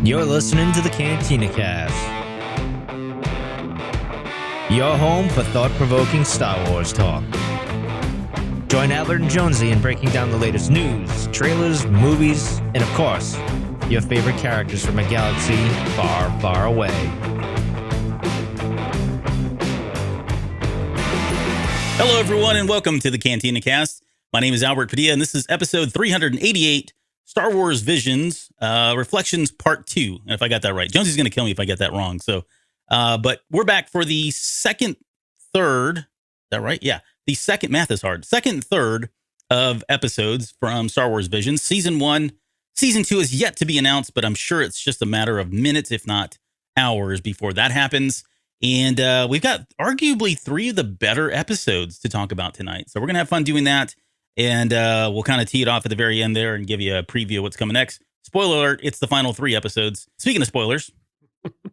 You're listening to the Cantina Cast, your home for thought-provoking Star Wars talk. Join Albert and Jonesy in breaking down the latest news, trailers, movies, and of course, your favorite characters from a galaxy far, far away. Hello, everyone, and welcome to the Cantina Cast. My name is Albert Padilla, and this is episode 388, Star Wars Visions, Reflections Part 2. And if I got that right, Jonesy's going to kill me if I get that wrong. But we're back for the third, is that right? Yeah, the second, math is hard, second, third of episodes from Star Wars Visions. Season 1, Season 2 is yet to be announced, but I'm sure it's just a matter of minutes, if not hours, before that happens. And we've got arguably 3 of the better episodes to talk about tonight. So we're going to have fun doing that. And we'll kind of tee it off at the very end there and give you a preview of what's coming next. Spoiler alert, it's the final 3 episodes. Speaking of spoilers,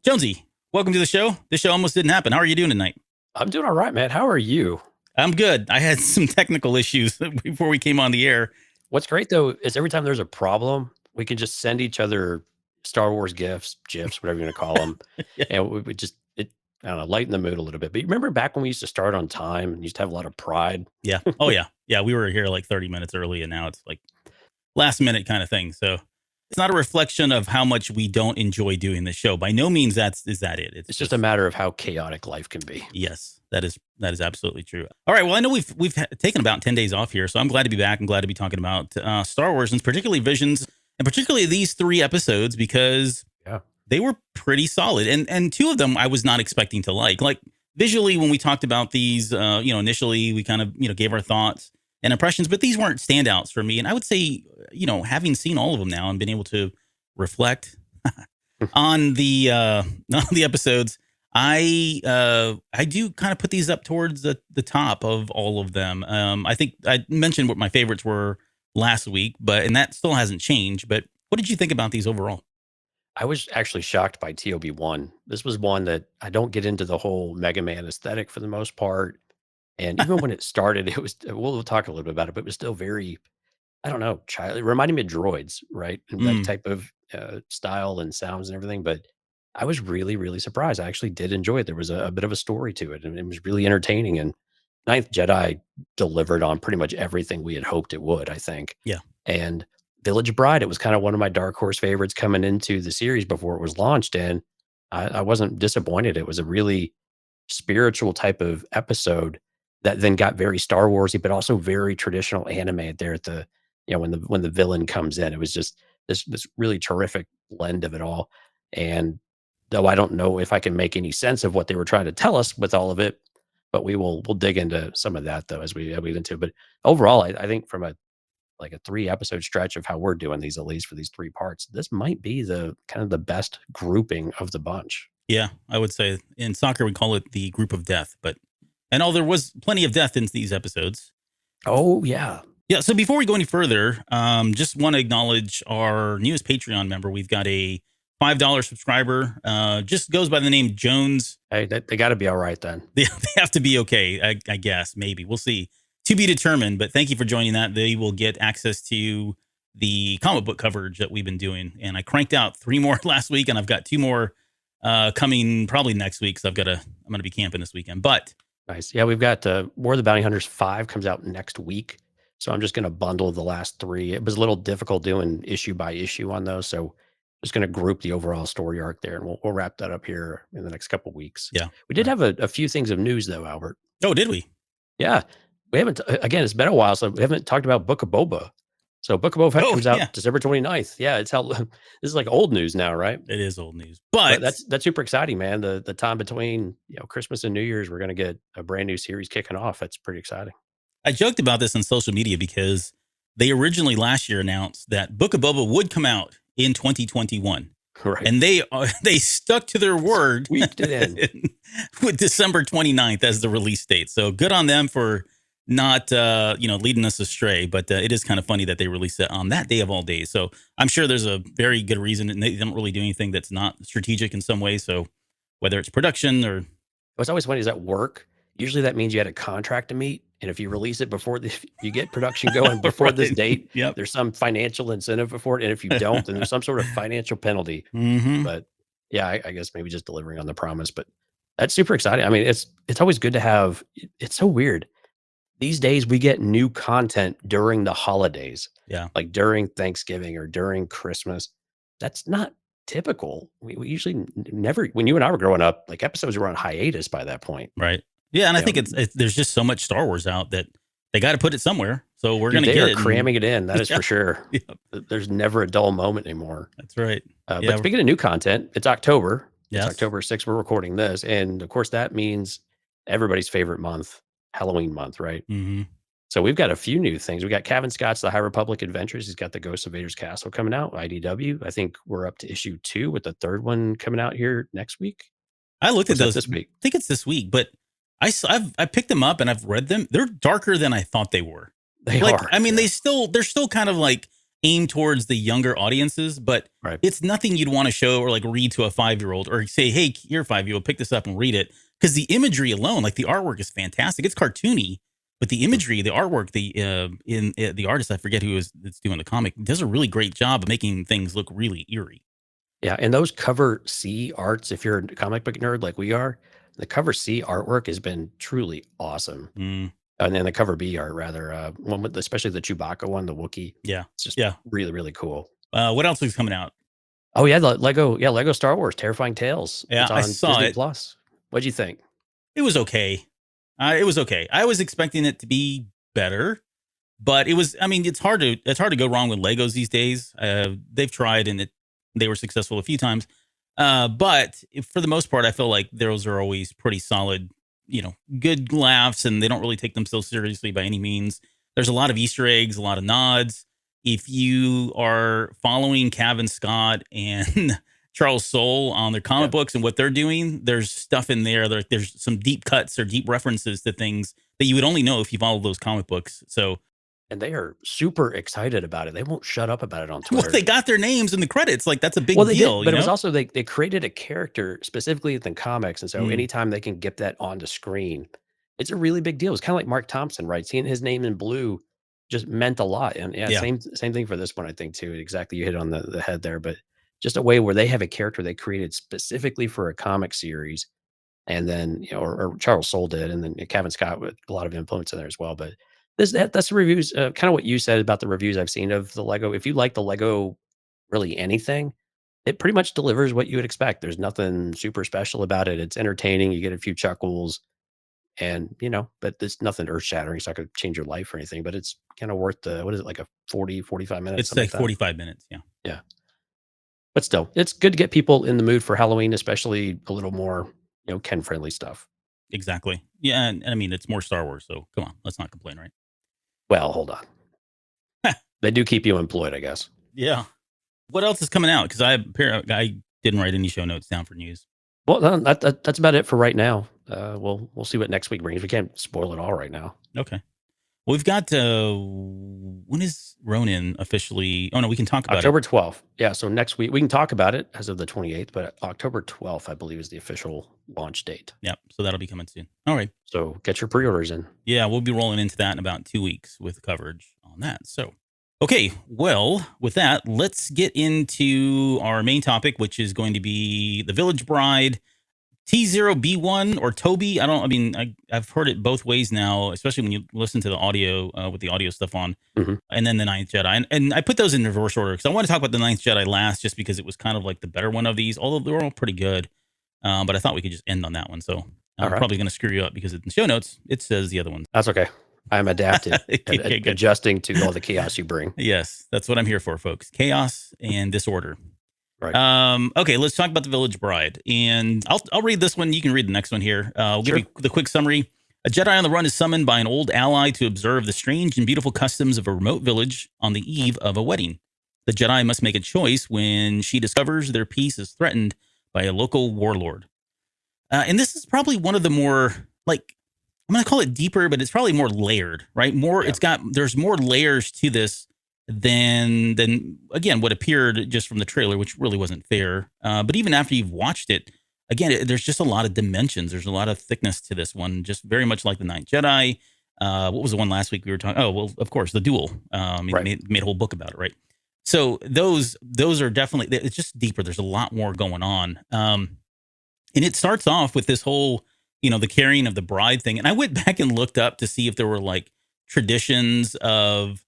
Jonesy, welcome to the show. This show almost didn't happen. How are you doing tonight? I'm doing all right, man. How are you? I'm good. I had some technical issues before we came on the air. What's great, though, is every time there's a problem, we can just send each other Star Wars GIFs, whatever you're going to call them. Yeah. And we just, I don't know, lighten the mood a little bit. But you remember back when we used to start on time and used to have a lot of pride? Yeah. Oh, yeah. Yeah, we were here like 30 minutes early, and now it's like last minute kind of thing. So it's not a reflection of how much we don't enjoy doing this show. By no means is that it. It's just a matter of how chaotic life can be. Yes, that is absolutely true. All right. Well, I know we've taken about 10 days off here, so I'm glad to be back. I'm glad to be talking about Star Wars, and particularly Visions, and particularly these 3 episodes, because they were pretty solid. And 2 of them I was not expecting to like. Like visually, when we talked about these, initially we kind of, gave our thoughts and impressions, but these weren't standouts for me. And I would say, having seen all of them now and been able to reflect on the episodes, I do kind of put these up towards the top of all of them. I think I mentioned what my favorites were last week, and that still hasn't changed. But what did you think about these overall? I was actually shocked by TOB1. This was one that I don't get into the whole Mega Man aesthetic for the most part. And even when it started, it was, we'll talk a little bit about it, but it was still very, I don't know, child. It reminded me of droids, right? And that type of style and sounds and everything. But I was really, really surprised. I actually did enjoy it. There was a bit of a story to it, and it was really entertaining. And Ninth Jedi delivered on pretty much everything we had hoped it would, I think. Yeah. And Village Bride, it was kind of one of my dark horse favorites coming into the series before it was launched. And I wasn't disappointed. It was a really spiritual type of episode that then got very Star Warsy, but also very traditional anime there at the, when the villain comes in. It was just this really terrific blend of it all. And though I don't know if I can make any sense of what they were trying to tell us with all of it, but we'll dig into some of that though as we get into it. But overall, I think from a 3 episode stretch of how we're doing these, at least for these 3 parts, this might be the kind of the best grouping of the bunch. Yeah, I would say in soccer we call it the group of death, and there was plenty of death in these episodes. Oh yeah. Yeah. So before we go any further, just want to acknowledge our newest Patreon member. We've got a $5 subscriber, just goes by the name Jones. Hey, they got to be all right then. They have to be okay, I guess. Maybe we'll see. To be determined, but thank you for joining that. They will get access to the comic book coverage that we've been doing. And I cranked out 3 more last week, and I've got 2 more coming probably next week. So I'm going to be camping this weekend, but nice. Yeah. We've got War of the Bounty Hunters 5 comes out next week. So I'm just going to bundle the last 3. It was a little difficult doing issue by issue on those. So just going to group the overall story arc there, and we'll wrap that up here in the next couple of weeks. Yeah. We did have a few things of news though, Albert. Oh, did we? Yeah. We haven't, again, it's been a while, so we haven't talked about Book of Boba. So Book of Boba Fett comes out December 29th. Yeah, this is like old news now, right? It is old news. But that's super exciting, man. The time between Christmas and New Year's, we're going to get a brand new series kicking off. That's pretty exciting. I joked about this on social media because they originally last year announced that Book of Boba would come out in 2021. Right. And they stuck to their word. Squeaked it in. With December 29th as the release date. So good on them for not leading us astray, but it is kind of funny that they released it on that day of all days. So I'm sure there's a very good reason, and they don't really do anything that's not strategic in some way. So whether it's production or what's always funny is at work, usually that means you had a contract to meet, And if you release it before you get production going before this Right. date, Yep. there's some financial incentive for it. And if you don't, then there's some sort of financial penalty. Mm-hmm. But yeah, I guess maybe just delivering on the promise. But that's super exciting. I mean, it's always good to have. It's so weird. These days we get new content during the holidays, Yeah. like during Thanksgiving or during Christmas. That's not typical. We usually never, when you and I were growing up, like episodes were on hiatus by that point. Right. Yeah. And I You think know, it's there's just so much Star Wars out that they got to put it somewhere. So we're dude, going to they get are it. cramming it in. That is Yeah. for sure. Yeah. There's never a dull moment anymore. That's right. But Yeah. speaking of new content, it's October. It's Yes. October 6th. We're recording this. And of course, that means everybody's favorite month, Halloween month, right? Mm-hmm. So we've got a few new things. We got Kevin Scott's The High Republic Adventures. He's got the Ghost of Vader's Castle coming out, IDW. I think we're up to issue 2 with the third one coming out here next week. I looked at Was that those this week. I think it's this week, but I picked them up and I've read them. They're darker than I thought they were. They Like, are. I mean, yeah. they're still kind of like aimed towards the younger audiences, but Right. it's nothing you'd want to show or like read to a 5-year-old or say, hey, you're a 5-year-old, pick this up and read it. Because the imagery alone, like the artwork is fantastic. It's cartoony, but the imagery, the artwork, the artist, I forget who that's doing the comic, does a really great job of making things look really eerie. Yeah. And those cover C arts, if you're a comic book nerd like we are, the cover C artwork has been truly awesome. Mm, And then the cover B art, rather, one with especially the Chewbacca one, the Wookiee. yeah. It's just Yeah. really, really cool. What else is coming out? Oh yeah, the Lego Star Wars Terrifying Tales. Yeah, It's I on saw Disney it. Plus. What'd you think? It was okay. It was okay. I was expecting it to be better, but it was. I mean, it's hard to go wrong with Legos these days. They've tried and they were successful a few times, but for the most part, I feel like those are always pretty solid. Good laughs, and they don't really take themselves seriously by any means. There's a lot of Easter eggs, a lot of nods. If you are following Kevin Scott and Charles Soule on their comic books and what they're doing, there's stuff in there. There's some deep cuts or deep references to things that you would only know if you follow those comic books. So, And they are super excited about it. They won't shut up about it on Twitter. well, they got their names in the credits. Like, that's a big Well, they deal. did, but it was know? also they created a character specifically in the comics, and so Mm. anytime they can get that onto screen, it's a really big deal. It's kind of like Mark Thompson, right? Seeing his name in blue just meant a lot. And yeah, Yeah. same thing for this one, I think too. Exactly, you hit on the head there. But just a way where they have a character they created specifically for a comic series, and then or Charles Soule did, and then Kevin Scott with a lot of influence in there as well. But that's the reviews, kind of what you said about the reviews I've seen of the Lego. If you like the Lego, really anything, it pretty much delivers what you would expect. There's nothing super special about it. It's entertaining. You get a few chuckles, and but it's nothing earth shattering. It's not going to change your life or anything. But it's kind of worth the, what is it, like a 45 minutes? It's something like that? 45 minutes. Yeah. Yeah. But still, it's good to get people in the mood for Halloween, especially a little more, Ken friendly stuff. Exactly. Yeah. And I mean, it's more Star Wars. So come on, let's not complain, right? Well, hold on. They do keep you employed, I guess. Yeah. What else is coming out? Because I didn't write any show notes down for news. Well, no, that's about it for right now. We'll see what next week brings. We can't spoil it all right now. Okay. Well, we've got when is Ronin officially? Oh no, we can talk about October 12th. Yeah, so next week we can talk about it as of the 28th, but October 12th, I believe, is the official launch date. it. Yep. So that'll be coming soon. All right. So get your pre-orders in. Yeah, we'll be rolling into that in about 2 weeks with coverage on that. So, okay. Well, with that, let's get into our main topic, which is going to be The Village Bride, T0B1 or Toby. I've heard it both ways now, especially when you listen to the audio with the audio stuff on, and then the Ninth Jedi. And I put those in reverse order because I want to talk about the Ninth Jedi last, just because it was kind of like the better one of these, although they were all pretty good. But I thought we could just end on that one. So I'm probably going to screw you up because in the show notes, it says the other one. That's okay. I'm adapted, Okay, good. adjusting to all the chaos you bring. Yes, that's what I'm here for, folks. Chaos and disorder. Right. Okay, let's talk about The Village Bride. And I'll read this one. You can read the next one here. I'll give you the quick summary. A Jedi on the run is summoned by an old ally to observe the strange and beautiful customs of a remote village on the eve of a wedding. The Jedi must make a choice when she discovers their peace is threatened by a local warlord. And this is probably one of the more, like, I'm going to call it deeper, but it's probably more layered, right? There's more layers to this than again, what appeared just from the trailer, which really wasn't fair. But even after you've watched it, again, there's just a lot of dimensions. There's a lot of thickness to this one, just very much like the Ninth Jedi. What was the one last week we were talking? Oh, well, of course, the duel. He Right. made a whole book about it, right? So those are definitely, it's just deeper. There's a lot more going on. And it starts off with this whole, the carrying of the bride thing. And I went back and looked up to see if there were like traditions of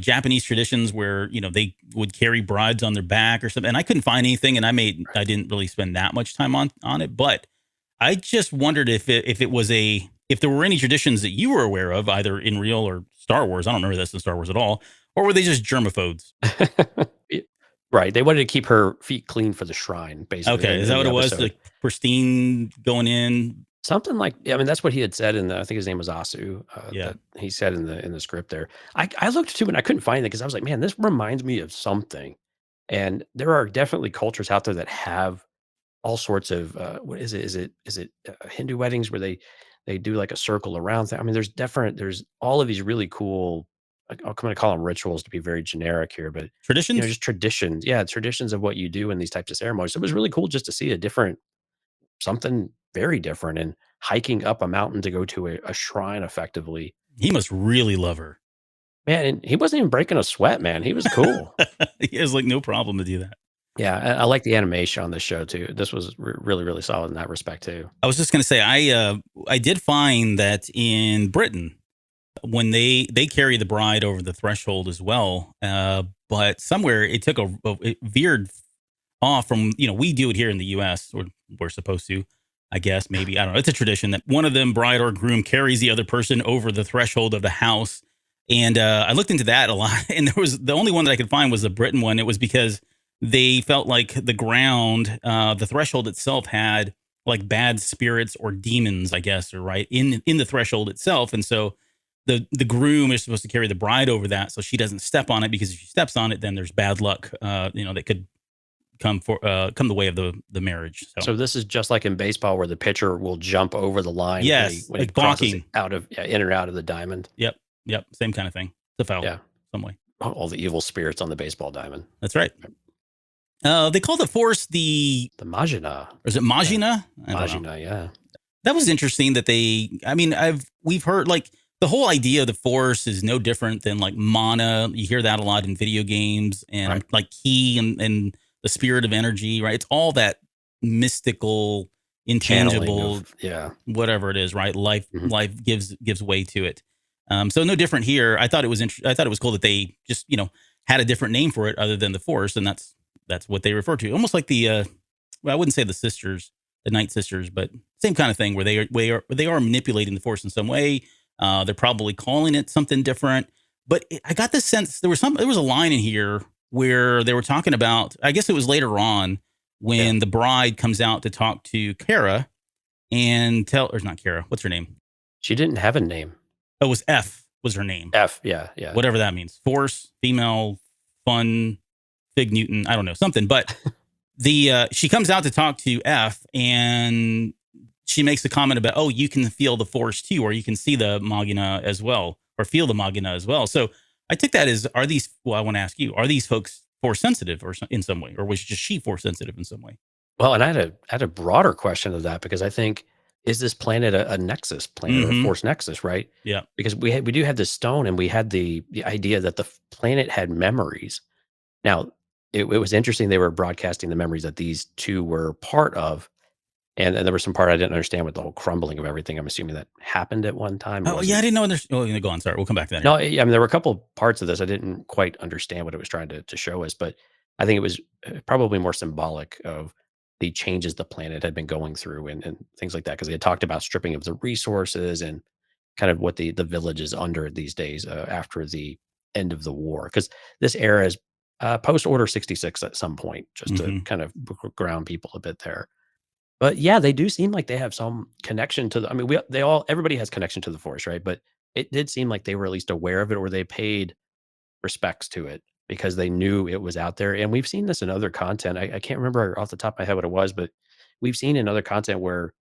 Japanese traditions where, they would carry brides on their back or something. And I couldn't find anything, and I didn't really spend that much time on it. But I just wondered if there were any traditions that you were aware of, either in real or Star Wars. I don't remember this in Star Wars at all. Or were they just germaphobes? Right. They wanted to keep her feet clean for the shrine, basically. Okay. Is that what it was? Like pristine going in? Something like, I mean, that's what he had said I think his name was Asu. Yeah. That he said in the script there. I looked too, and I couldn't find it because I was like, man, this reminds me of something. And there are definitely cultures out there that have all sorts of what is it? Is it Hindu weddings where they do like a circle around thing? I mean, there's all of these really cool. I'm going to call them rituals to be very generic here, but Traditions? just traditions. Yeah, traditions of what you do in these types of ceremonies. So it was really cool just to see something very different, and hiking up a mountain to go to a shrine effectively. He must really love her. Man, and he wasn't even breaking a sweat, man. He was cool. He has like no problem to do that. Yeah, I like the animation on this show too. This was really, really solid in that respect too. I was just going to say, I did find that in Britain, when they carry the bride over the threshold as well, but somewhere it veered off from, we do it here in the U.S., or we're supposed to, I guess, maybe, I don't know. It's a tradition that one of them, bride or groom, carries the other person over the threshold of the house. And I looked into that a lot, and the only one that I could find was the Britain one. It was because they felt like the ground, the threshold itself had like bad spirits or demons, I guess, or right in the threshold itself. And so the groom is supposed to carry the bride over that so she doesn't step on it, because if she steps on it, then there's bad luck, that could come the way of the marriage. So this is just like in baseball where the pitcher will jump over the line. Yes, when he like crosses blocking in or out of the diamond. Yep, same kind of thing. It's a foul. Yeah, some way. all the evil spirits on the baseball diamond. That's right. They call the Force the Majina. Or is it Majina? Majina, yeah. That was interesting that we've heard like the whole idea of the Force is no different than like mana. You hear that a lot in video games, and Right. like ki and the spirit of energy, right? It's all that mystical, intangible, whatever it is, right? Life gives way to it. So no different here. I thought it was I thought it was cool that they just had a different name for it other than the Force, and that's what they refer to. Almost like the I wouldn't say the sisters, the Night Sisters, but same kind of thing where they are manipulating the Force in some way. They're probably calling it something different, but I got the sense there was a line in here where they were talking about. I guess it was later on when the bride comes out to talk to Kara and or not Kara. What's her name? She didn't have a name. Oh, it was F was her name. F, yeah. Whatever that means. Force, female, fun, Fig Newton. I don't know, something. But she comes out to talk to F, and she makes a comment about, oh, you can feel the Force too, or you can see the Magina as well, or feel the Magina as well. So I took that as, I want to ask you, are these folks Force sensitive or in some way, or was just she Force sensitive in some way? Well, and I had a broader question of that, because I think, is this planet a nexus planet, or a Force nexus, right? Yeah. Because we do have this stone, and we had the idea that the planet had memories. Now, it was interesting. They were broadcasting the memories that these two were part of. And there was some part I didn't understand with the whole crumbling of everything. I'm assuming that happened at one time. Oh, yeah, I didn't know. Oh, go on. Sorry. We'll come back to that. No, I mean, there were a couple parts of this I didn't quite understand what it was trying to show us, but I think it was probably more symbolic of the changes the planet had been going through, and things like that, because they had talked about stripping of the resources and kind of what the village is under these days after the end of the war. Because this era is post Order 66 at some point, just to kind of ground people a bit there. But yeah, they do seem like they have some connection to I mean, everybody has connection to the Force, right? But it did seem like they were at least aware of it, or they paid respects to it because they knew it was out there. And we've seen this in other content. I can't remember off the top of my head what it was, but we've seen in other content where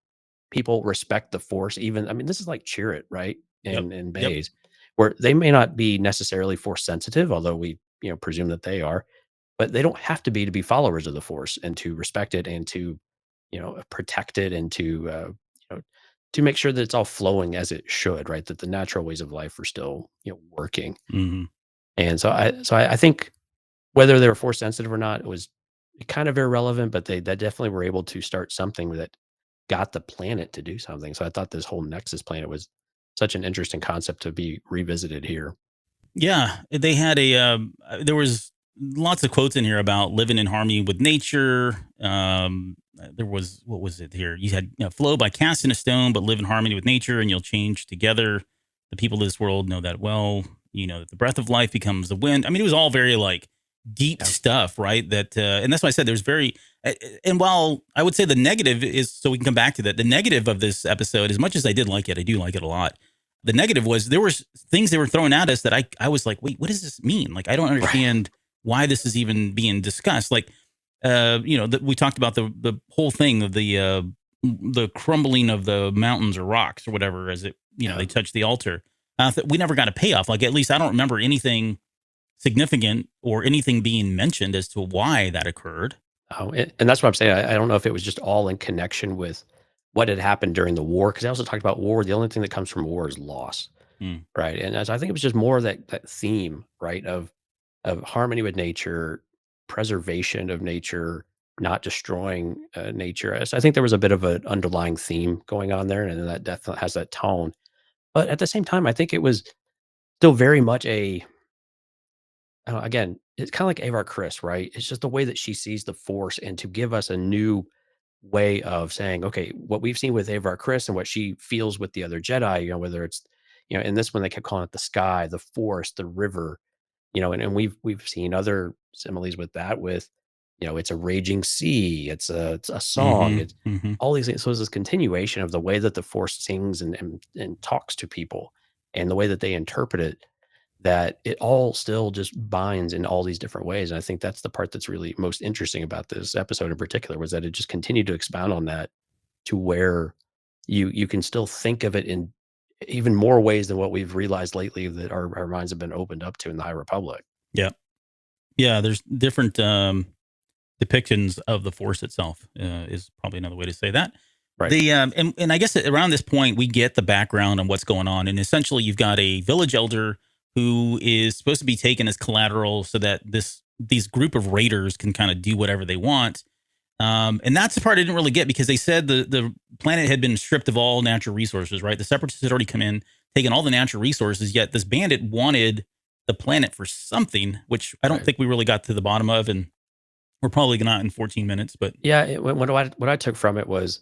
people respect the Force. Even, I mean, this is like Chirrut, right? And Baze, where they may not be necessarily Force sensitive, although we presume that they are, but they don't have to be followers of the Force and to respect it and to protect it and to to make sure that it's all flowing as it should, right? That the natural ways of life are still, working. Hmm. And so I think whether they were force sensitive or not, it was kind of irrelevant, but they definitely were able to start something that got the planet to do something. So I thought this whole Nexus planet was such an interesting concept to be revisited here. Yeah, they had there was lots of quotes in here about living in harmony with nature. There was, what was it here? You had, flow by casting a stone, but live in harmony with nature, and you'll change together. The people of this world know that well. You know that the breath of life becomes the wind. I mean, it was all very like deep Yeah. stuff, right? That and that's why I said there's very. And while I would say the negative is, so we can come back to that. The negative of this episode, as much as I did like it, I do like it a lot. The negative was there was things they were throwing at us that I was like, wait, what does this mean? Like, I don't Right. understand why this is even being discussed. Like, we talked about the whole thing of the crumbling of the mountains or rocks or whatever as it, Yeah. they touch the altar. We never got a payoff. Like, at least I don't remember anything significant or anything being mentioned as to why that occurred. Oh, and that's what I'm saying. I don't know if it was just all in connection with what had happened during the war, because I also talked about war. The only thing that comes from war is loss, Hmm. right? And as I think it was just more of that theme, right, of harmony with nature, preservation of nature, not destroying nature. So I think there was a bit of an underlying theme going on there, and that definitely has that tone. But at the same time, I think it was still very much again, it's kind of like Avar Chris, right? It's just the way that she sees the Force, and to give us a new way of saying, okay, what we've seen with Avar Chris and what she feels with the other Jedi, whether it's, in this one they kept calling it the sky, the Force, the river, and we've seen other similes with that, with, it's a raging sea, it's a song, Hmm. it's Hmm. all these things. So it's this continuation of the way that the Force sings and talks to people, and the way that they interpret it, that it all still just binds in all these different ways. And I think that's the part that's really most interesting about this episode in particular, was that it just continued to expound on that, to where you can still think of it in even more ways than what we've realized lately that our minds have been opened up to in the High Republic. Yeah. Yeah. There's different depictions of the Force itself, is probably another way to say that. Right. And I guess around this point we get the background on what's going on, and essentially you've got a village elder who is supposed to be taken as collateral so that these group of raiders can kind of do whatever they want. And that's the part I didn't really get, because they said the planet had been stripped of all natural resources, right? The separatists had already come in, taken all the natural resources, yet this bandit wanted the planet for something, which I don't Right. think we really got to the bottom of, and we're probably not in 14 minutes, but Yeah. What I took from it was,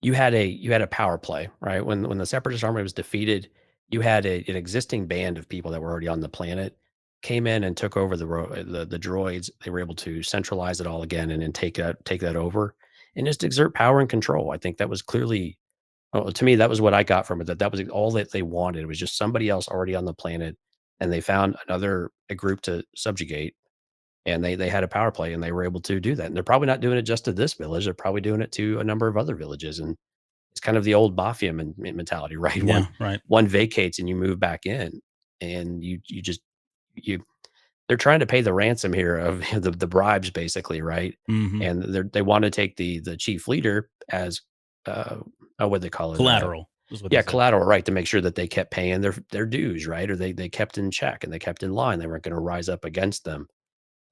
you had a power play, right? When the Separatist army was defeated, you had an existing band of people that were already on the planet came in and took over the droids. They were able to centralize it all again, and then take that over and just exert power and control. I think that was clearly, well, to me, that was what I got from it. That was all that they wanted. It was just somebody else already on the planet, and they found a group to subjugate, and they had a power play, and they were able to do that. And they're probably not doing it just to this village. They're probably doing it to a number of other villages. And it's kind of the old mafia mentality, right? yeah, right. One vacates and you move back in, and you just you they're trying to pay the ransom here of the bribes, basically, right? Hmm. And they want to take the chief leader as what they call it, Collateral is what they yeah, said. collateral, right? To make sure that they kept paying their dues, right? Or they kept in check and they kept in line. They weren't going to rise up against them.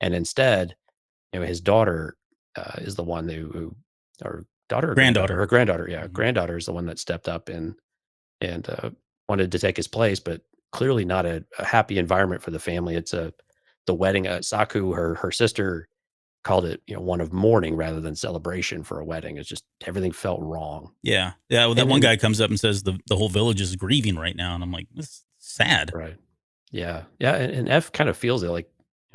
And instead, his daughter is the one or daughter or granddaughter, Granddaughter. her granddaughter, yeah, Mhm. granddaughter is the one that stepped up and wanted to take his place, but clearly not a happy environment for the family. It's the wedding. Saku, her sister, called it, one of mourning rather than celebration for a wedding. It's just everything felt wrong. Yeah. Yeah. Well, that And one and guy comes up and says the whole village is grieving right now. And I'm like, this is sad. right, yeah, yeah, and F kind of feels it, like,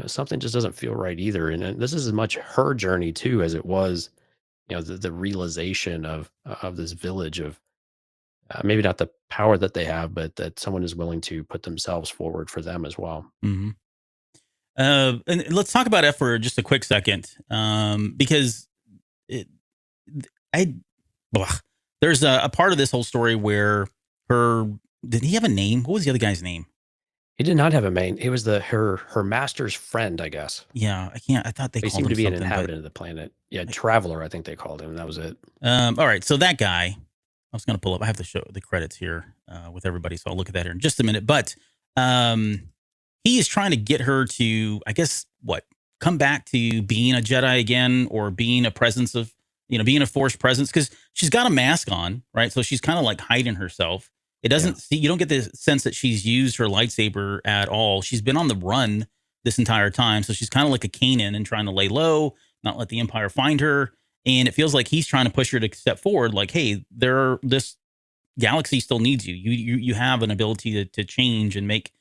something just doesn't feel right either. And this is as much her journey too as it was, the realization of this village, of maybe not the power that they have, but that someone is willing to put themselves forward for them as well. Hmm. And let's talk about F for just a quick second. Because it, I, blah. There's a part of this whole story where did he have a name? What was the other guy's name? He did not have a main. He was her master's friend, I guess. Yeah. I thought they He called seemed him to be an something, but inhabitant of the planet. Yeah, traveler, I think they called him. That was it. all right. So that guy, I was going to pull up. I have to show the credits here with everybody, so I'll look at that here in just a minute. But um, he is trying to get her to, I guess, come back to being a Jedi again, or being a presence of, being a Force presence, because she's got a mask on, right? So she's kind of like hiding herself. It doesn't see, you don't get the sense that she's used her lightsaber at all. She's been on the run this entire time, so she's kind of like a Kanan and trying to lay low, not let the Empire find her. And it feels like he's trying to push her to step forward. Like, hey, this galaxy still needs you. You have an ability to change and make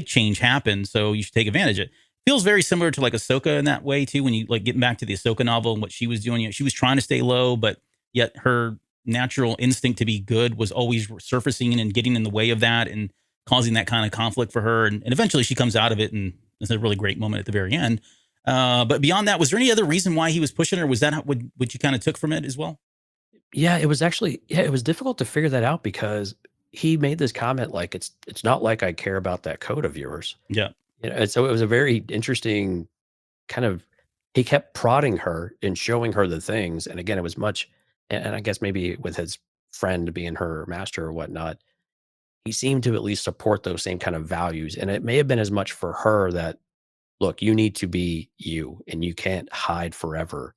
change happen. So you should take advantage of it. Feels very similar to like Ahsoka in that way too. When you like getting back to the Ahsoka novel and what she was doing, she was trying to stay low, but yet her natural instinct to be good was always surfacing and getting in the way of that and causing that kind of conflict for her. And eventually she comes out of it, and it's a really great moment at the very end. But beyond that, was there any other reason why he was pushing her? Was that what you kind of took from it as well? Yeah, it was actually it was difficult to figure that out because he made this comment like it's not like I care about that code of yours. Yeah. And so it was a very interesting kind of he kept prodding her and showing her the things. And again, it was much and I guess maybe with his friend being her master or whatnot, he seemed to at least support those same kind of values. And it may have been as much for her that look, you need to be you and you can't hide forever.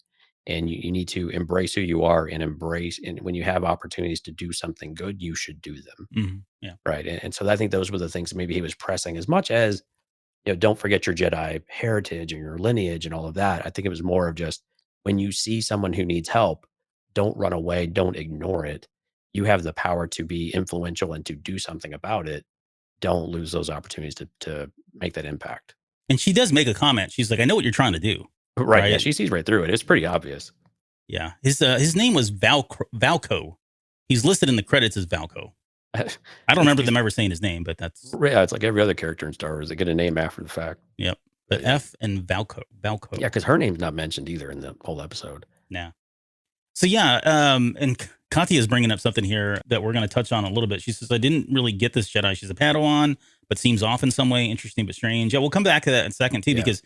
And you need to embrace who you are and embrace. And when you have opportunities to do something good, you should do them. Yeah. Right. And so I think those were the things maybe he was pressing as much as, don't forget your Jedi heritage and your lineage and all of that. I think it was more of just when you see someone who needs help, don't run away, don't ignore it. You have the power to be influential and to do something about it. Don't lose those opportunities to make that impact. And she does make a comment. She's like, I know what you're trying to do. Right. Yeah. She sees right through it. It's pretty obvious. Yeah. His name was Valco. He's listed in the credits as Valco. I don't remember them ever saying his name, but that's yeah. It's like every other character in Star Wars. They get a name after the fact. Yep. But yeah. F and Valco. Yeah, because her name's not mentioned either in the whole episode. Nah. So yeah, and Katya is bringing up something here that we're going to touch on a little bit. She says, I didn't really get this Jedi. She's a Padawan, but seems off in some way. Interesting but strange. Yeah, we'll come back to that in a second too, because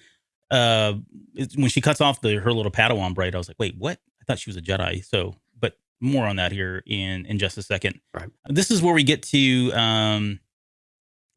when she cuts off her little Padawan braid, I was like, wait, what? I thought she was a Jedi. So, but more on that here in just a second. Right. This is where we get to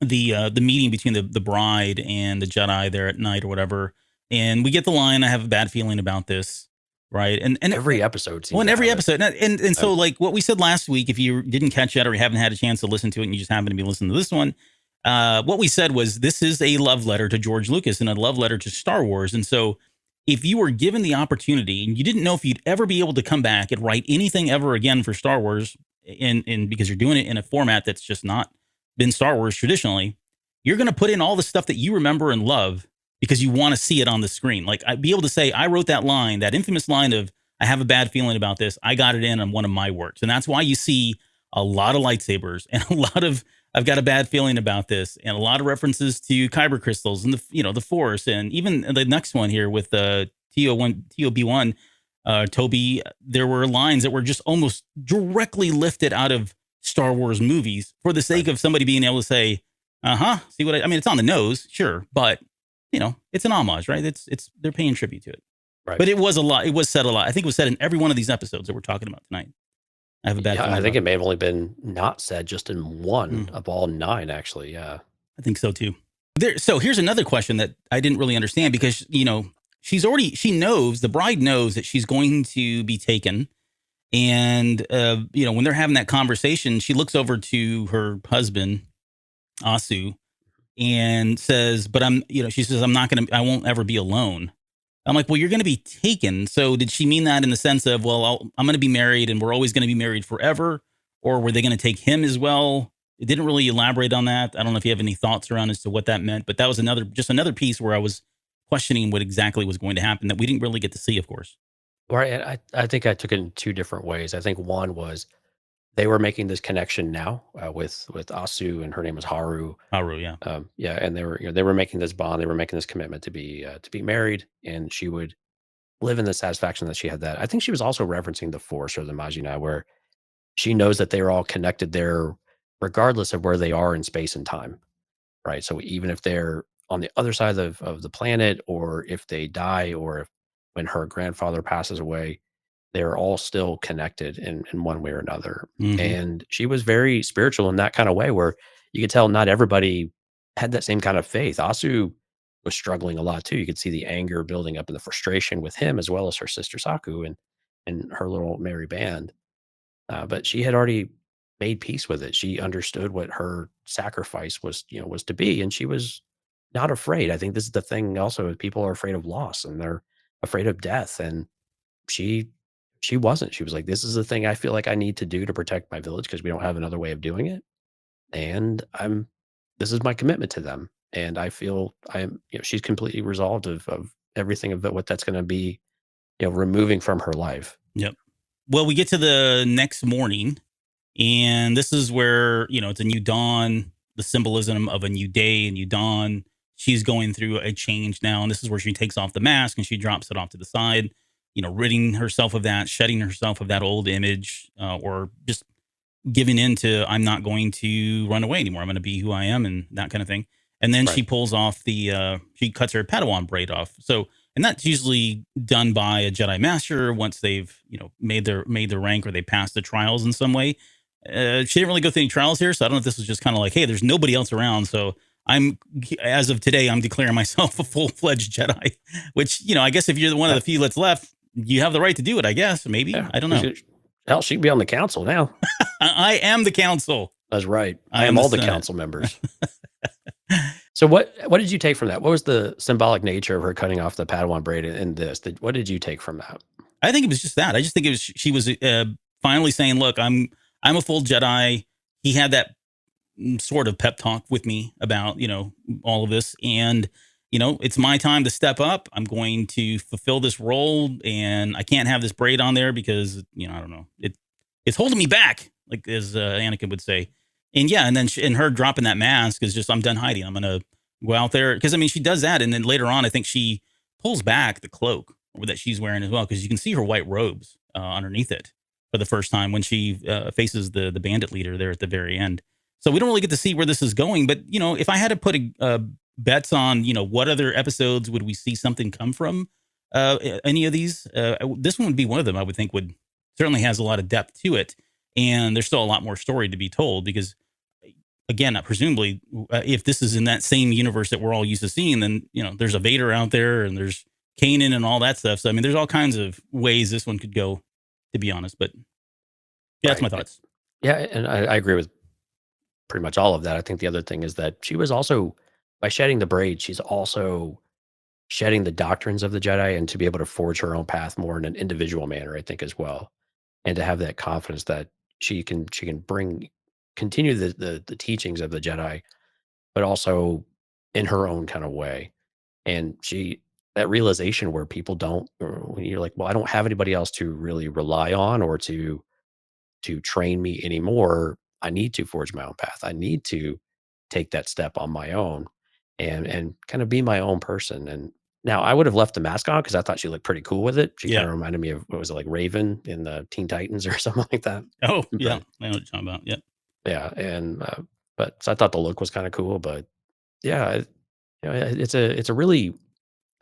the meeting between the bride and the Jedi there at night or whatever, and we get the line, I have a bad feeling about this. Right. And every episode. Well, in every episode. And so like what we said last week, if you didn't catch that or you haven't had a chance to listen to it and you just happen to be listening to this one, what we said was this is a love letter to George Lucas and a love letter to Star Wars. And so if you were given the opportunity and you didn't know if you'd ever be able to come back and write anything ever again for Star Wars, and because you're doing it in a format that's just not been Star Wars traditionally, you're going to put in all the stuff that you remember and love, because you want to see it on the screen. Like I'd be able to say, I wrote that line, that infamous line of, I have a bad feeling about this. I got it in on one of my works. And that's why you see a lot of lightsabers and a lot of, I've got a bad feeling about this, and a lot of references to kyber crystals and the Force. And even the next one here with the TOB1, Toby, there were lines that were just almost directly lifted out of Star Wars movies for the sake of somebody being able to say, see what I mean? It's on the nose, sure, but it's an homage, right? It's they're paying tribute to it. Right. But it was a lot. It was said a lot. I think it was said in every one of these episodes that we're talking about tonight. I have a bad feeling. I think it may have only been not said just in one of all 9, actually. Yeah. I think so too. So here's another question that I didn't really understand, because, she knows, the bride knows that she's going to be taken. And, when they're having that conversation, she looks over to her husband, Asu, and says, but she says, I won't ever be alone. I'm like, well, you're going to be taken. So did she mean that in the sense of, well, I'm going to be married and we're always going to be married forever? Or were they going to take him as well? It didn't really elaborate on that. I don't know if you have any thoughts around as to what that meant, but that was another piece where I was questioning what exactly was going to happen that we didn't really get to see, of course. Right. I think I took it in 2 different ways. I think one was they were making this connection now with Asu, and her name was Haru. Haru, yeah, and they were making this bond. They were making this commitment to be married, and she would live in the satisfaction that she had that. I think she was also referencing the Force or the Majina, where she knows that they're all connected there, regardless of where they are in space and time. Right. So even if they're on the other side of the planet, or if they die, or when her grandfather passes away, they're all still connected in one way or another. Mhm. And she was very spiritual in that kind of way where you could tell not everybody had that same kind of faith. Asu was struggling a lot too. You could see the anger building up and the frustration with him as well as her sister Saku and her little merry band. But she had already made peace with it. She understood what her sacrifice was to be, and she was not afraid. I think this is the thing also is people are afraid of loss and they're afraid of death. And she she wasn't. She was like, "This is the thing I feel like I need to do to protect my village because we don't have another way of doing it, and this is my commitment to them." And I feel she's completely resolved of everything of what that's gonna be, removing from her life. Yep. Well, we get to the next morning, and this is where, it's a new dawn, the symbolism of a new day, a new dawn. She's going through a change now, and this is where she takes off the mask and she drops it off to the side, ridding herself of that, shedding herself of that old image, or just giving in to, I'm not going to run away anymore. I'm going to be who I am and that kind of thing. And then she Right. pulls off she cuts her Padawan braid off. So, and that's usually done by a Jedi Master once they've, made their rank or they pass the trials in some way. She didn't really go through any trials here. So I don't know if this was just kind of like, hey, there's nobody else around. So as of today, I'm declaring myself a full-fledged Jedi, which, I guess if you're one of the few that's left, you have the right to do it, I guess. Maybe. Yeah. I don't know. Hell, she'd be on the council now. I am the council. That's right. I I am am all the the Senate. council members. So what did you take from that? What was the symbolic nature of her cutting off the Padawan braid in this? What did you take from that? I think it was just that. I just think it was she was finally saying, "Look, I'm a full Jedi." He had that sort of pep talk with me about all of this, and it's my time to step up. I'm going to fulfill this role, and I can't have this braid on there because I don't know, it's holding me back, like as Anakin would say. And yeah, and then and her dropping that mask is just, I'm done hiding. I'm gonna go out there because she does that, and then later on, I think she pulls back the cloak that she's wearing as well because you can see her white robes underneath it for the first time when she faces the bandit leader there at the very end. So we don't really get to see where this is going, but if I had to put bets on what other episodes would we see something come from any of these, this one would be one of them. I would think would certainly has a lot of depth to it, and there's still a lot more story to be told because again, presumably, if this is in that same universe that we're all used to seeing, then there's a Vader out there, and there's Kanan and all that stuff. So there's all kinds of ways this one could go, to be honest. But yeah, that's my Right. thoughts. Yeah, and I agree with pretty much all of that. I think the other thing is that she was also by shedding the braid, she's also shedding the doctrines of the Jedi and to be able to forge her own path more in an individual manner, I think as well. And to have that confidence that she can continue the teachings of the Jedi, but also in her own kind of way. And that realization where people don't, or when you're like, well, I don't have anybody else to really rely on or to train me anymore. I need to forge my own path. I need to take that step on my own and kind of be my own person. And now I would have left the mask on because I thought she looked pretty cool with it. She kind Yeah. of reminded me of what was it, like Raven in the Teen Titans or something like that. Oh, yeah. But I know what you're talking about. Yeah. yeah, and but so I thought the look was kind of cool. But yeah, it's a really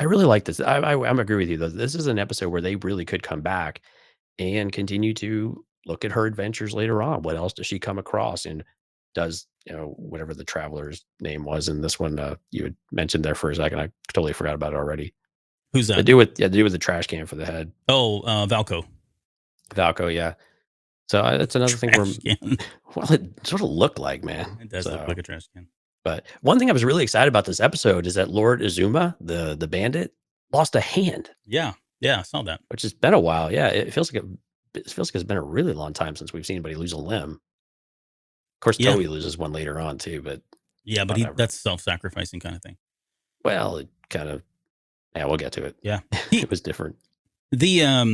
I really like this. I'm agree with you though. This is an episode where they really could come back and continue to look at her adventures later on. What else does she come across? And does, whatever the traveler's name was in this one, you had mentioned there for a second. I totally forgot about it already. Who's To that? do with, to do with the trash can for the head. Oh, Valco. Valco, yeah. So that's another thing where, Trash can. well, it sort of looked like, man. It does look like a trash can. But one thing I was really excited about this episode is that Lord Izuma, the bandit, lost a hand, Yeah. Yeah. I saw that. which has been a while. Yeah, it feels like it's been a really long time since we've seen anybody lose a limb. Of course, Yeah. Toei loses one later on too, but Yeah. But whatever. that's self-sacrificing kind of thing. Well, it kind of, yeah, we'll get to it. Yeah. It was different. Yeah,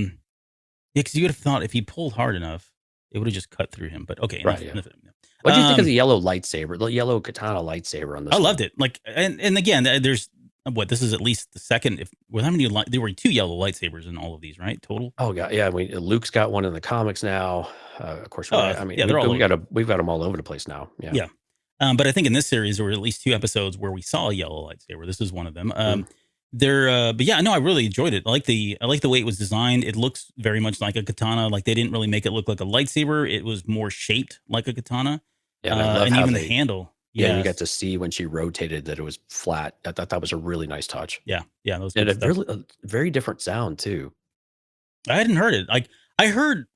because you would have thought if he pulled hard enough, it would have just cut through him. But okay. Right, yeah. Enough. What do you think of the yellow lightsaber, the yellow katana lightsaber on this? I loved it. Like, and again, there's this is at least the second. How many? There were 2 yellow lightsabers in all of these, right? Total. Oh god, yeah. Luke's got one in the comics now. Of course, Oh, yeah, they're all we've got them all over the place now. Yeah. Yeah. But I think in this series there were at least 2 episodes where we saw a yellow lightsaber. This is one of them. but yeah, no, I really enjoyed it. I like the way it was designed. It looks very much like a katana. Like they didn't really make it look like a lightsaber. It was more shaped like a katana. Yeah, and I love And how even the they, handle. yeah, and you got Yes. to see when she rotated that it was flat. I thought that was a really nice touch. Yeah. Yeah. That was And good a stuff. really, a very different sound too. I hadn't heard it. Like I heard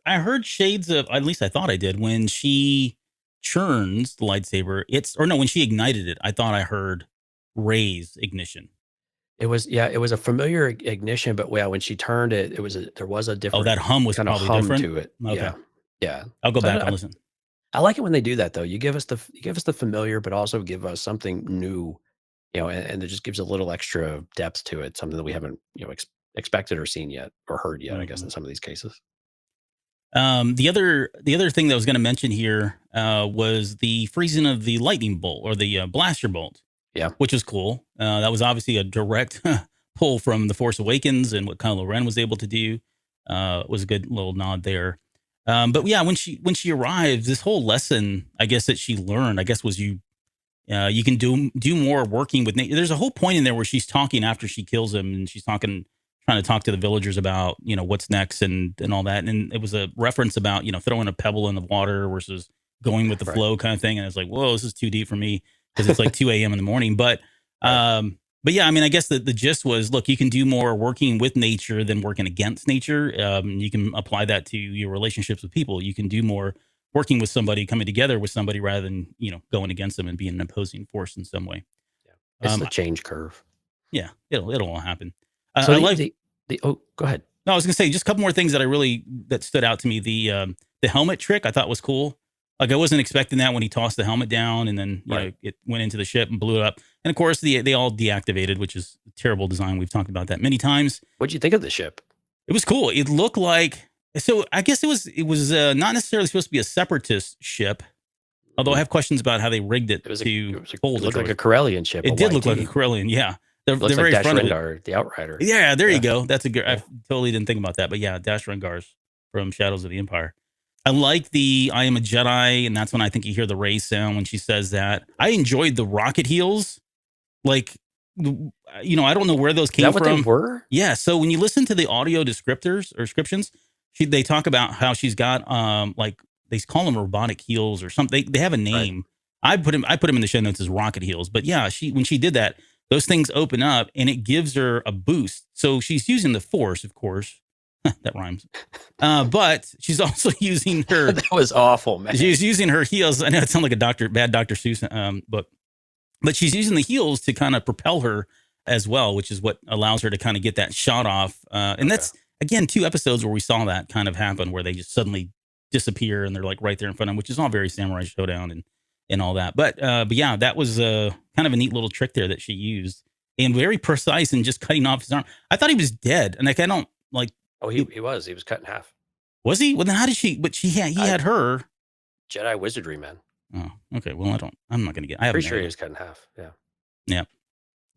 shades of, at least I thought I did, when she churns the lightsaber. Or no, when she ignited it, I thought I heard Ray's ignition. It was, yeah, it was a familiar ignition, but yeah, when she turned it, there was a Oh, different that hum was kind of probably hum different. to it. Okay. Yeah. Yeah. I'll go So back and listen. I like it when they do that though. You give us the familiar, but also give us something new, and it just gives a little extra depth to it, something that we haven't, expected or seen yet or heard yet, I guess, Mhm. in some of these cases. The other thing that I was going to mention here was the freezing of the lightning bolt or the blaster bolt. Yeah. Which was cool. That was obviously a direct pull from The Force Awakens and what Kylo Ren was able to do. It was a good little nod there. But yeah, when she arrives, this whole lesson, I guess, that she learned, I guess, was you can do more working with nature. There's a whole point in there where she's talking after she kills him, and she's trying to talk to the villagers about what's next and all that. And it was a reference about throwing a pebble in the water versus going with the Right. flow kind of thing. And it's like, whoa, this is too deep for me because it's like 2 a.m. in the morning. But Right. but yeah, I mean, I guess the gist was, look, you can do more working with nature than working against nature. You can apply that to your relationships with people. You can do more working with somebody, coming together with somebody rather than, going against them and being an opposing force in some way. Yeah. It's Um, the change curve. yeah, it'll all happen. So I the, like. oh, go ahead. No, I was gonna say just a couple more things that stood out to me. The helmet trick I thought was cool. Like I wasn't expecting that when he tossed the helmet down and then Right. it went into the ship and blew it up. And of course they all deactivated, which is a terrible design. We've talked about that many times. What'd you think of the ship? It was cool. It looked like, so I guess it was not necessarily supposed to be a separatist ship. Although I have questions about how they rigged it It was to it hold looked the like a droid. Corellian ship. It a did look like a YT. Corellian, yeah. The Looks very like Dash front of it. Rendar, the Outrider. Yeah, there Yeah. you go. That's a good. Yeah. I totally didn't think about that, but yeah, Dash Rengar's from Shadows of the Empire. I like the "I am a Jedi," and that's when I think you hear the Rey sound when she says that. I enjoyed the rocket heels, like I don't know where those Is came that what from. they were? Yeah, so when you listen to the audio descriptions, they talk about how she's got like they call them robotic heels or something. They have a name. I put them in the show notes as rocket heels. But yeah, when she did that, those things open up and it gives her a boost. So she's using the Force, of course. That rhymes. But she's also using her. That was awful, man. She's using her heels. I know it sounds like a bad Dr. Seuss book, but she's using the heels to kind of propel her as well, which is what allows her to kind of get that shot off. And that's, again, 2 episodes where we saw that kind of happen, where they just suddenly disappear and they're like right there in front of them, which is all very Samurai Showdown and all that. But yeah, that was kind of a neat little trick there that she used, and very precise in just cutting off his arm. I thought he was dead, and like I don't like. Oh, he was cut in half. Was he? Well, then how did she? But he had her. Jedi wizardry, man. Oh, okay. Well, I'm not gonna get. I have Pretty sure he was cut in half. Yeah. Yeah.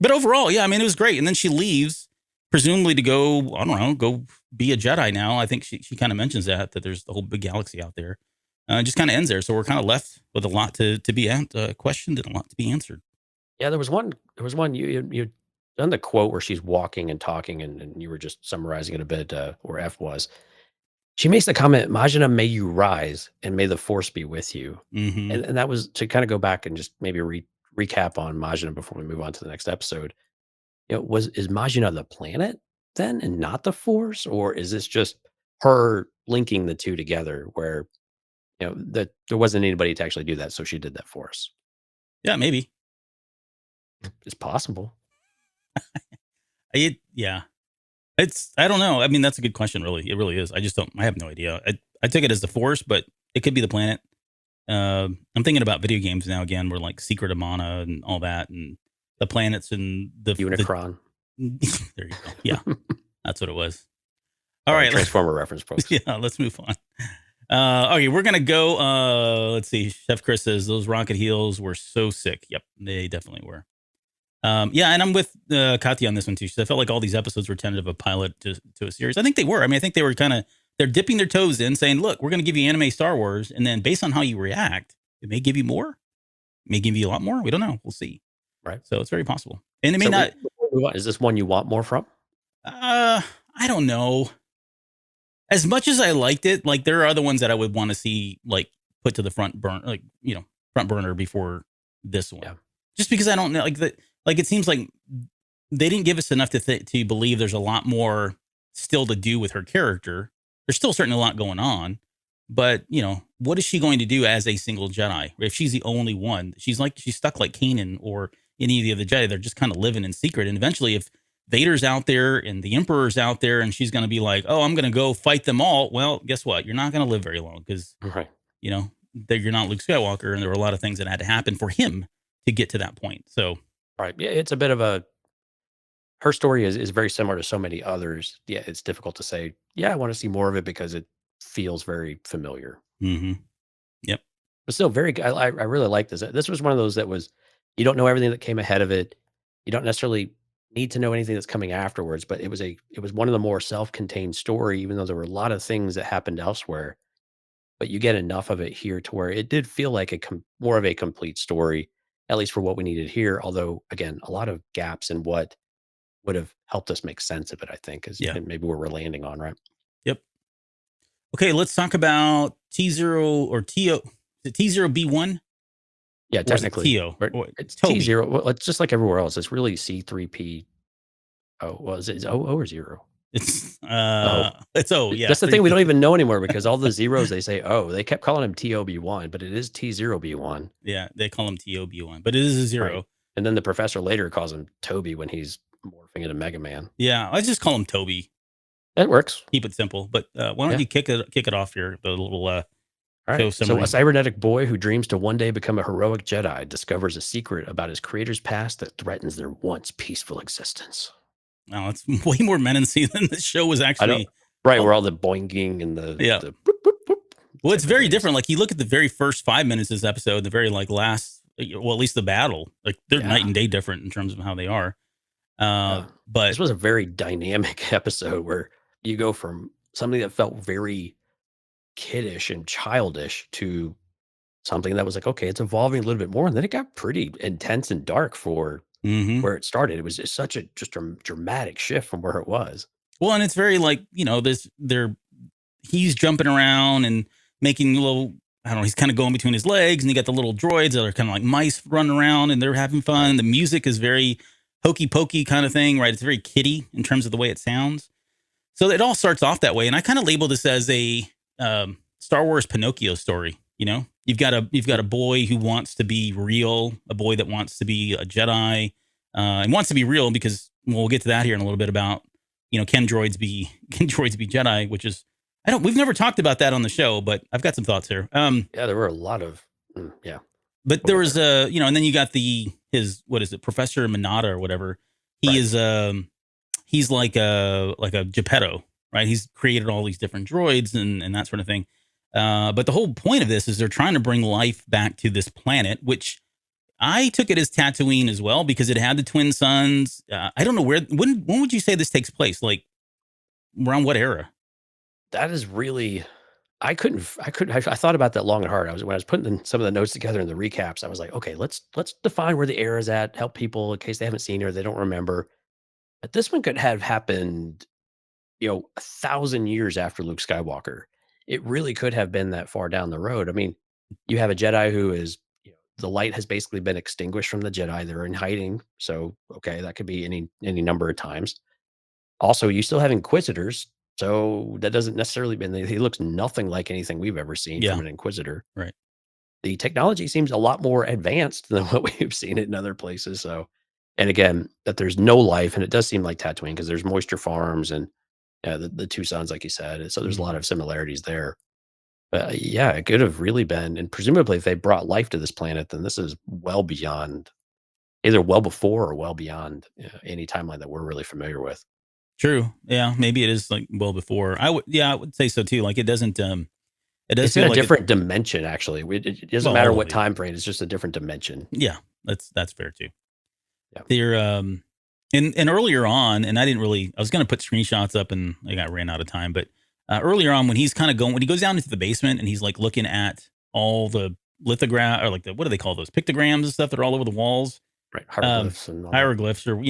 But overall, yeah, I mean, it was great. And then she leaves, presumably to go, I don't know, go be a Jedi now. I think she kind of mentions that there's the whole big galaxy out there. It just kind of ends there. So we're kind of left with a lot to be questioned and a lot to be answered. Yeah, there was one you done the quote where she's walking and talking, and you were just summarizing it a bit, where F was. She makes the comment, Majina, may you rise and may the force be with you. Mm-hmm. And that was to kind of go back and just maybe recap on Majina before we move on to the next episode. Is Majina the planet then and not the force? Or is this just her linking the two together where, that there wasn't anybody to actually do that, so she did that for us? Yeah, maybe. It's possible. Yeah. I don't know. I mean, that's a good question, really. It really is. I have no idea. I took it as the Force, but it could be the planet. I'm thinking about video games now again, where like Secret of Mana and all that, and the planets and the Unicron. There you go. Yeah, that's what it was. All right, Transformer reference, folks. Yeah, let's move on. Okay, we're gonna go. Let's see. Chef Chris says those rocket heels were so sick. Yep, they definitely were. Yeah, and I'm with Katya on this one too. I felt like all these episodes were tentative of a pilot to a series. I think they were. I mean, I think they were they're dipping their toes in, saying, "Look, we're going to give you anime Star Wars, and then based on how you react, it may give you more, it may give you a lot more. We don't know. We'll see." Right. So it's very possible, and it may not. move on. Is this one you want more from? I don't know. As much as I liked it, like there are other ones that I would want to see like put to the front burner, like front burner before this one. Yeah. Just because I don't know, like that, like it seems like they didn't give us enough to believe there's a lot more still to do with her character. There's still certainly a lot going on, but what is she going to do as a single Jedi? If she's the only one, she's stuck like Kanan or any of the other Jedi. They're just kind of living in secret, and eventually, if Vader's out there and the Emperor's out there, and she's going to be like, "Oh, I'm going to go fight them all." Well, guess what? You're not going to live very long because Right. you're not Luke Skywalker, and there were a lot of things that had to happen for him to get to that point. So, Right. Yeah, it's a bit of her story is very similar to so many others. Yeah, it's difficult to say, yeah, I want to see more of it because it feels very familiar. mm-hmm. Yep, But still very good. I really like this. This was one of those that was, you don't know everything that came ahead of it. You don't necessarily need to know anything that's coming afterwards, but it was one of the more self-contained story, even though there were a lot of things that happened elsewhere. But you get enough of it here to where it did feel like more of a complete story, at least for what we needed here. Although, again, a lot of gaps in what would have helped us make sense of it, I think, is yeah, maybe where we're landing on, right? yep. Okay, let's talk about T0 or TO. Is it T0B1? Yeah, Or is it technically. TO? Or It's Toby. T0. Well, it's just like everywhere else. It's really C3P. Oh, well, is it O or 0? It's Oh. it's O, yeah. That's the thing we don't even know anymore because all the zeros they say O. They kept calling him TOB1, but it is T0B1. Yeah, they call him TOB1, but it is a 0. Right. And then the professor later calls him Toby when he's morphing into Mega Man. Yeah, I just call him Toby. That works. Keep it simple. But why don't you kick it off here? The little All show right. So summary. a cybernetic boy who dreams to one day become a heroic Jedi discovers a secret about his creator's past that threatens their once peaceful existence. Oh, it's way more menacing than the show was actually. Right, where all the boinging and the boop, boop, boop, well, it's very different. Like you look at the very first 5 minutes of this episode, the very last, well, at least the battle, like they're night and day different in terms of how they are. But this was a very dynamic episode where you go from something that felt very kiddish and childish to something that was like, okay, it's evolving a little bit more, and then it got pretty intense and dark for where it started. It was just such a dramatic shift from where it was. Well, and it's very like, he's jumping around and making little, I don't know, he's kind of going between his legs, and you got the little droids that are kind of like mice running around and they're having fun. The music is very hokey pokey kind of thing, right? It's very kiddie in terms of the way it sounds. So it all starts off that way. And I kind of label this as a Star Wars Pinocchio story. You've got a boy who wants to be real, a boy that wants to be a Jedi, and wants to be real because we'll get to that here in a little bit about, can droids be Jedi, which is, we've never talked about that on the show, but I've got some thoughts here. Yeah, there were a lot of, but there was and then you got what is it? Professor Minata or whatever. He is, he's like a Geppetto, right? He's created all these different droids and that sort of thing. But the whole point of this is they're trying to bring life back to this planet, which I took it as Tatooine as well, because it had the twin suns. I don't know when would you say this takes place? Like around what era? That is really, I thought about that long and hard. When I was putting some of the notes together in the recaps, I was like, okay, let's define where the era is at, help people in case they haven't seen it or they don't remember. But this one could have happened, 1,000 years after Luke Skywalker. It really could have been that far down the road. I mean, you have a Jedi who is, the light has basically been extinguished from the Jedi. They're in hiding. So, okay, that could be any number of times. Also, you still have Inquisitors. So that doesn't necessarily mean he looks nothing like anything we've ever seen from an Inquisitor. Right. The technology seems a lot more advanced than what we've seen it in other places. So, and again, that there's no life, and it does seem like Tatooine because there's moisture farms and the two suns, like you said. And so there's a lot of similarities there. But yeah, it could have really been, and presumably if they brought life to this planet, then this is well beyond, either well before or well beyond any timeline that we're really familiar with. True. Yeah, maybe it is like well before. I would say so too. Like it doesn't. It's in a different dimension. Actually, it doesn't matter what time frame. It's just a different dimension. Yeah, that's fair too. Yeah. They're and earlier on, and I was going to put screenshots up, and I ran out of time. But earlier on, when he's kind of when he goes down into the basement and he's like looking at all the lithograph or like what do they call those pictograms and stuff that are all over the walls, right? Hieroglyphs and hieroglyphs, or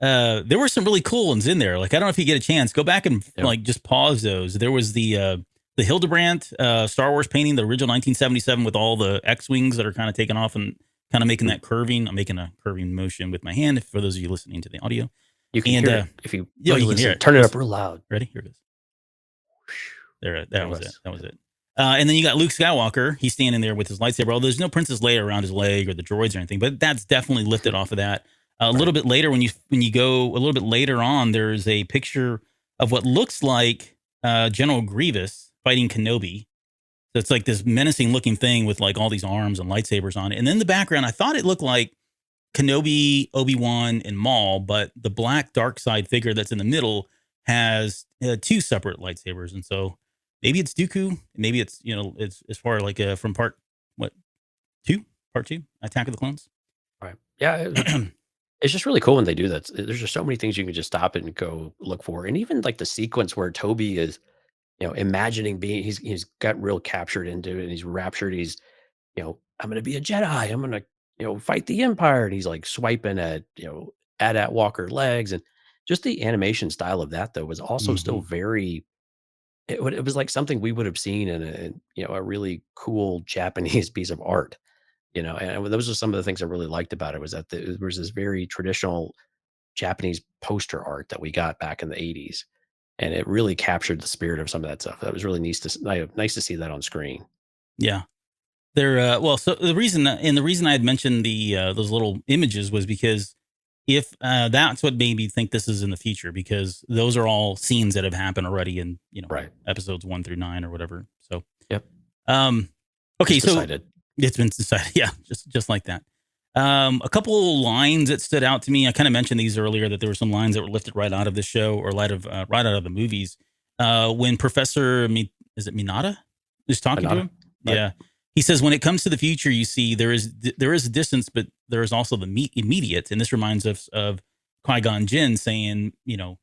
there were some really cool ones in there. Like, I don't know if you get a chance, go back and Yep. like just pause those. There was the Hildebrandt Star Wars painting, the original 1977 with all the X-wings that are kind of taken off and kind of making that curving. I'm making a curving motion with my hand for those of you listening to the audio. You can And hear it if you yeah, really you can hear listen. it. Turn it up Listen. real loud. Ready? Here it is. There, that There was it it. was. That was it. And then you got Luke Skywalker. He's standing there with his lightsaber. Although there's no Princess Leia around his leg or the droids or anything, but that's definitely lifted off of that. A little bit later, when you go a little bit later on, there's a picture of what looks like General Grievous fighting Kenobi. So it's like this menacing looking thing with like all these arms and lightsabers on it. And in the background, I thought it looked like Kenobi, Obi-Wan, and Maul, but the black dark side figure that's in the middle has two separate lightsabers. And so maybe it's Dooku, maybe it's, it's as far like from part two, Attack of the Clones. Right. Yeah. It's just really cool when they do that. There's just so many things you can just stop and go look for. And even like the sequence where Toby is, imagining being, he's got real captured into it and he's raptured. He's, I'm going to be a Jedi. I'm going to, fight the Empire. And he's like swiping at, at Walker legs. And just the animation style of that, though, was also still very, it was like something we would have seen in a really cool Japanese piece of art. And those are some of the things I really liked about it was that there was this very traditional Japanese poster art that we got back in the 80s. And it really captured the spirit of some of that stuff. That was really nice to see that on screen. Yeah. So the reason I had mentioned those little images was because if that's what made me think this is in the future, because those are all scenes that have happened already in episodes 1 through 9 or whatever. So yep. Okay, Just so decided. it's been decided. Yeah, just like that. A couple lines that stood out to me. I kind of mentioned these earlier, that there were some lines that were lifted right out of the show or right out of the movies. When Professor is it Minata is talking to him? Right. Yeah. He says, when it comes to the future, you see there is a distance, but there is also the immediate. And this reminds us of Qui-Gon Jinn saying, to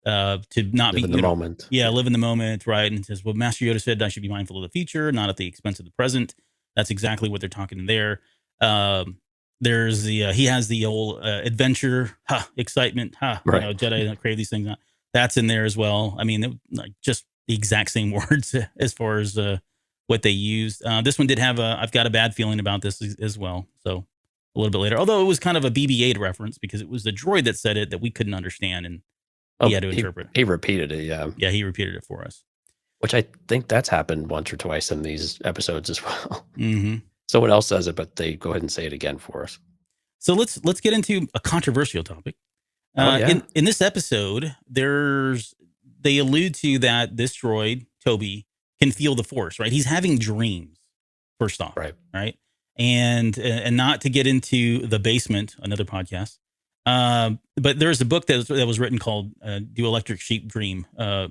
not Live in the moment. Yeah, live in the moment, right? And says, well, Master Yoda said I should be mindful of the future, not at the expense of the present. That's exactly what they're talking there. There's he has the old adventure, excitement, Right. Jedi don't crave these things. That's in there as well. I mean, like just the exact same words as far as what they used. This one did have I've got a bad feeling about this as well. So a little bit later, although it was kind of a BB-8 reference because it was the droid that said it that we couldn't understand and he had to interpret. He repeated it, yeah. Yeah, he repeated it for us. Which I think that's happened once or twice in these episodes as well. Mm-hmm. Someone else says it, but they go ahead and say it again for us. So let's get into a controversial topic. In this episode, they allude to that this droid, Toby, can feel the Force, right? He's having dreams, first off, right? And not to get into the basement, another podcast, but there's a book that was written called "Do Electric Sheep Dream?" Do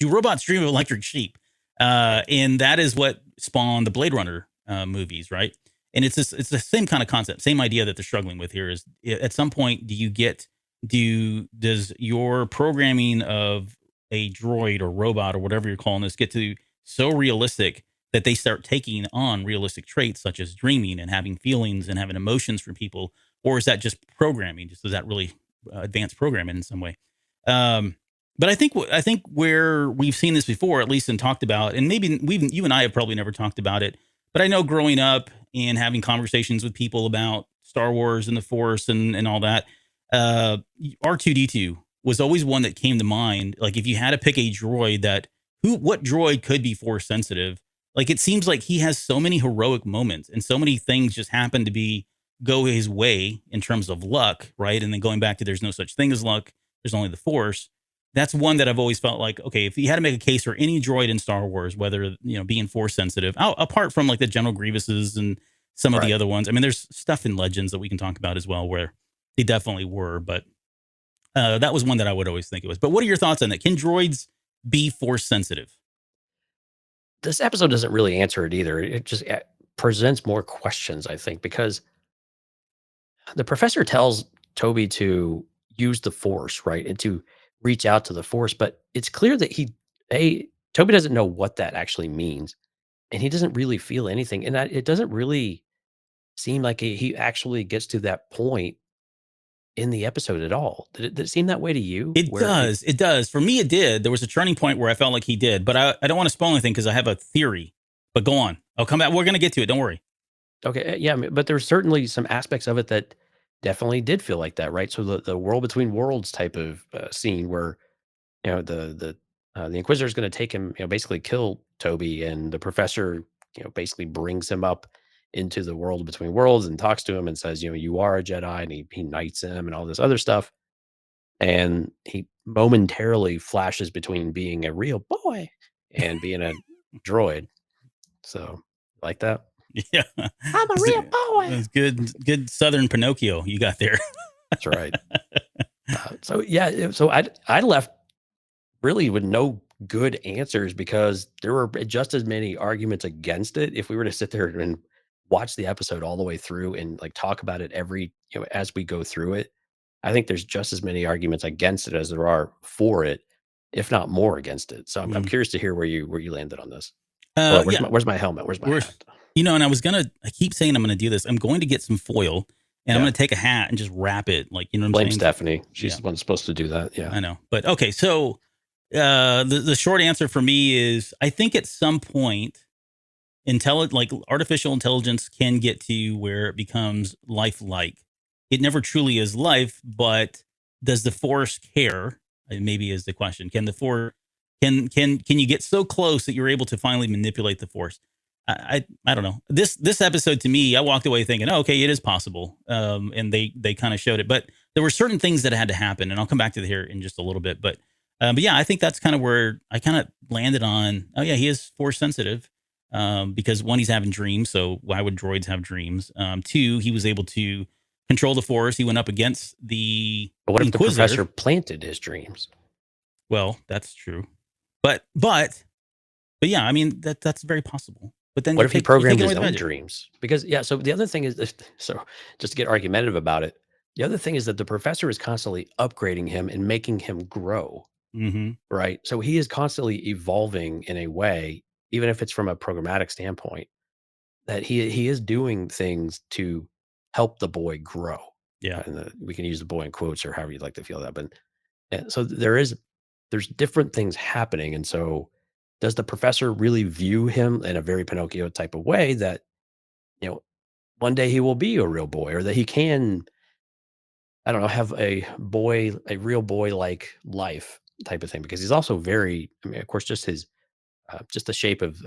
robots dream of electric sheep? And that is what spawned the Blade Runner movies, right? And it's the same kind of concept, same idea that they're struggling with here. Is at some point does your programming of a droid or robot or whatever you're calling this get to so realistic that they start taking on realistic traits such as dreaming and having feelings and having emotions for people, or is that just programming? Just is that really advanced programming in some way? But I think where we've seen this before, at least and talked about, and maybe you and I have probably never talked about it, but I know growing up and having conversations with people about Star Wars and the Force and all that, R2-D2 was always one that came to mind. Like if you had to pick a droid what droid could be Force sensitive? Like it seems like he has so many heroic moments and so many things just happen to go his way in terms of luck, right? And then going back to there's no such thing as luck, there's only the Force. That's one that I've always felt like, okay, if you had to make a case for any droid in Star Wars, whether, being Force sensitive, apart from like the General Grievouses and some of the other ones. I mean, there's stuff in Legends that we can talk about as well where they definitely were, but that was one that I would always think it was. But what are your thoughts on that? Can droids be Force sensitive? This episode doesn't really answer it either. It just presents more questions, I think, because the professor tells Toby to use the Force, right? And to reach out to the Force, but it's clear that Toby doesn't know what that actually means, and he doesn't really feel anything, and it doesn't really seem like he actually gets to that point in the episode at all. Did it seem that way to you? It does. It does. For me, it did. There was a turning point where I felt like he did, but I don't want to spoil anything because I have a theory. But go on. I'll come back. We're going to get to it. Don't worry. Okay, yeah, but there's certainly some aspects of it that definitely did feel like that, right? So the world between worlds type of scene where the Inquisitor is going to take him, basically kill Toby, and the professor, basically brings him up into the world between worlds and talks to him and says, you are a Jedi, and he knights him and all this other stuff, and he momentarily flashes between being a real boy and being a droid. So, like that. Yeah. I'm a real boy. That's good Southern Pinocchio you got there. That's right. So I left really with no good answers because there were just as many arguments against it. If we were to sit there and watch the episode all the way through and like talk about it as we go through it, I think there's just as many arguments against it as there are for it, if not more against it. So I'm curious to hear where you landed on this. Where's my helmet? Where's my hat? And I keep saying I'm going to do this. I'm going to get some foil and I'm going to take a hat and just wrap it. Like, what I'm Blame saying? Stephanie. She's the one supposed to do that. Yeah. I know. But okay. So the short answer for me is I think at some point, artificial intelligence can get to where it becomes lifelike. It never truly is life, but does the Force care? Maybe is the question. Can the Force can you get so close that you're able to finally manipulate the Force? I don't know. This episode to me, I walked away thinking, oh, okay, it is possible. And they kind of showed it, but there were certain things that had to happen, and I'll come back to here in just a little bit. But yeah, I think that's kind of where I kind of landed on. Oh yeah, he is Force sensitive. Because one, he's having dreams. So why would droids have dreams? Two, he was able to control the Force. He went up against the But what if Inquisitor. the professor planted his dreams? Well, that's true. But yeah, I mean that's very possible. But then what if he programmed his own magic. dreams? Because so the other thing is this, so just to get argumentative about it, the other thing is that the professor is constantly upgrading him and making him grow. Mm-hmm. Right. So he is constantly evolving in a way, even if it's from a programmatic standpoint, that he is doing things to help the boy grow. Yeah. And we can use the boy in quotes or however you'd like to feel that. But so there's different things happening. And so does the professor really view him in a very Pinocchio type of way that, one day he will be a real boy, or that he can, I don't know, have a real boy like life type of thing? Because he's also very, I mean, of course, just just the shape of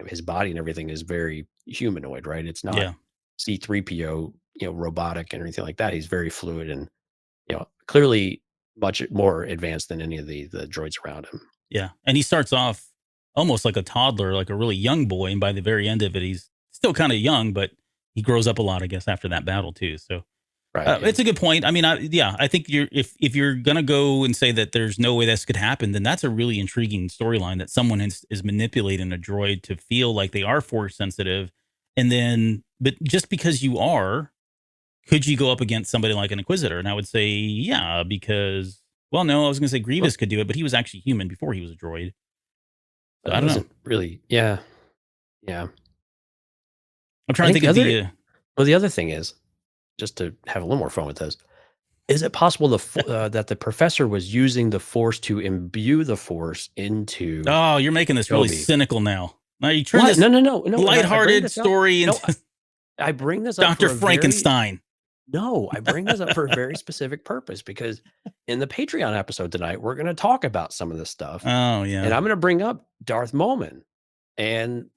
his body and everything is very humanoid, right? It's not C-3PO, robotic and anything like that. He's very fluid and, clearly much more advanced than any of the droids around him. Yeah. And he starts off almost like a toddler, like a really young boy. And by the very end of it, he's still kind of young, but he grows up a lot, I guess, after that battle too. So right, it's a good point. I mean, I think if you're going to go and say that there's no way this could happen, then that's a really intriguing storyline that someone is manipulating a droid to feel like they are Force sensitive. And then, but just because you are, could you go up against somebody like an Inquisitor? And I would say, yeah, because, well, no, I was going to say Grievous could do it, but he was actually human before he was a droid. So I don't know. Really. Yeah. Yeah. I'm trying to think of the other thing is, just to have a little more fun with this, is it possible that the professor was using the Force to imbue the Force into? Oh, you're making this really cynical now. Now you turn this no lighthearted story into. I bring this up Dr. Frankenstein. I bring this up for a very specific purpose, because in the Patreon episode tonight, we're going to talk about some of this stuff. Oh yeah, and I'm going to bring up Darth Maulman, and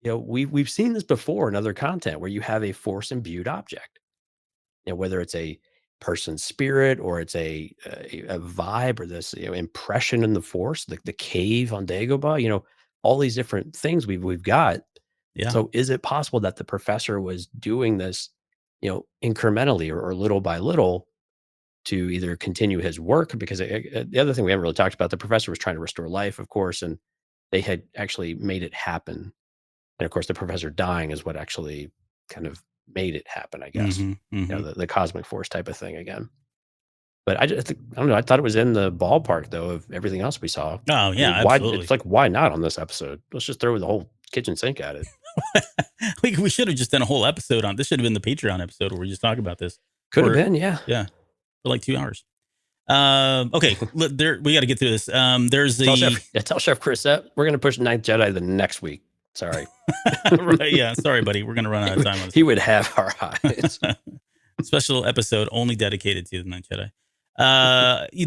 we've seen this before in other content where you have a Force imbued object. Whether it's a person's spirit or it's a vibe or this impression in the Force, like the cave on Dagobah, all these different things we've got. Yeah. So is it possible that the professor was doing this, incrementally or little by little to either continue his work? Because the other thing we haven't really talked about, the professor was trying to restore life, of course, and they had actually made it happen. And of course, the professor dying is what actually kind of made it happen, I guess. The cosmic Force type of thing again. But I don't know. I thought it was in the ballpark though of everything else we saw. Oh yeah, absolutely. It's like, why not on this episode? Let's just throw the whole kitchen sink at it. we should have just done a whole episode on this. Should have been the Patreon episode where we just talk about this. Could have been, yeah. Yeah. for like 2 hours. Okay, we got to get through this. There's tell Chef Chris that we're going to push Ninth Jedi the next week. Sorry. Right, yeah, sorry, buddy. We're going to run out of time on this. He would have our eyes. Special episode only dedicated to the Ninth Jedi.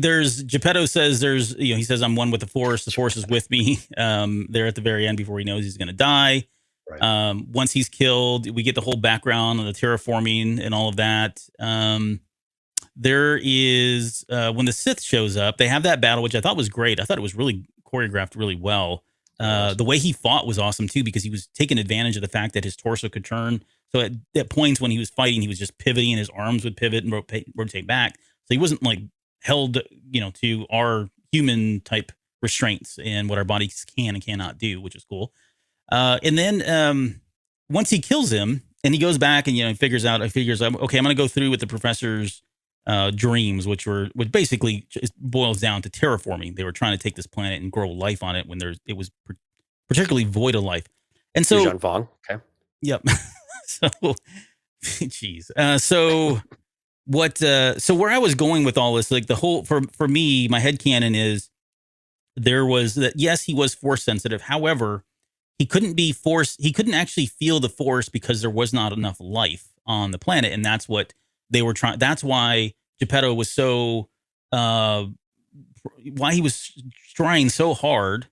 There's Geppetto says he says I'm one with the Force is with me. There at the very end before he knows he's going to die. Right. Once he's killed, we get the whole background on the terraforming and all of that. There is when the Sith shows up, they have that battle, which I thought was great. I thought it was really choreographed really well. The way he fought was awesome too, because he was taking advantage of the fact that his torso could turn. So at points when he was fighting, he was just pivoting, and his arms would pivot and rotate back. So he wasn't like held, to our human type restraints and what our bodies can and cannot do, which is cool. And then once he kills him and he goes back and, he figures out, okay, I'm going to go through with the professor's dreams, which basically just boils down to terraforming. They were trying to take this planet and grow life on it when it was particularly void of life. And so, John Fong. Okay. Yep. So, geez. So where I was going with all this, like the whole, for me, my headcanon is there was that, yes, he was force sensitive. However, he couldn't actually feel the force because there was not enough life on the planet. And that's what they were trying. That's why Geppetto was so, why he was trying so hard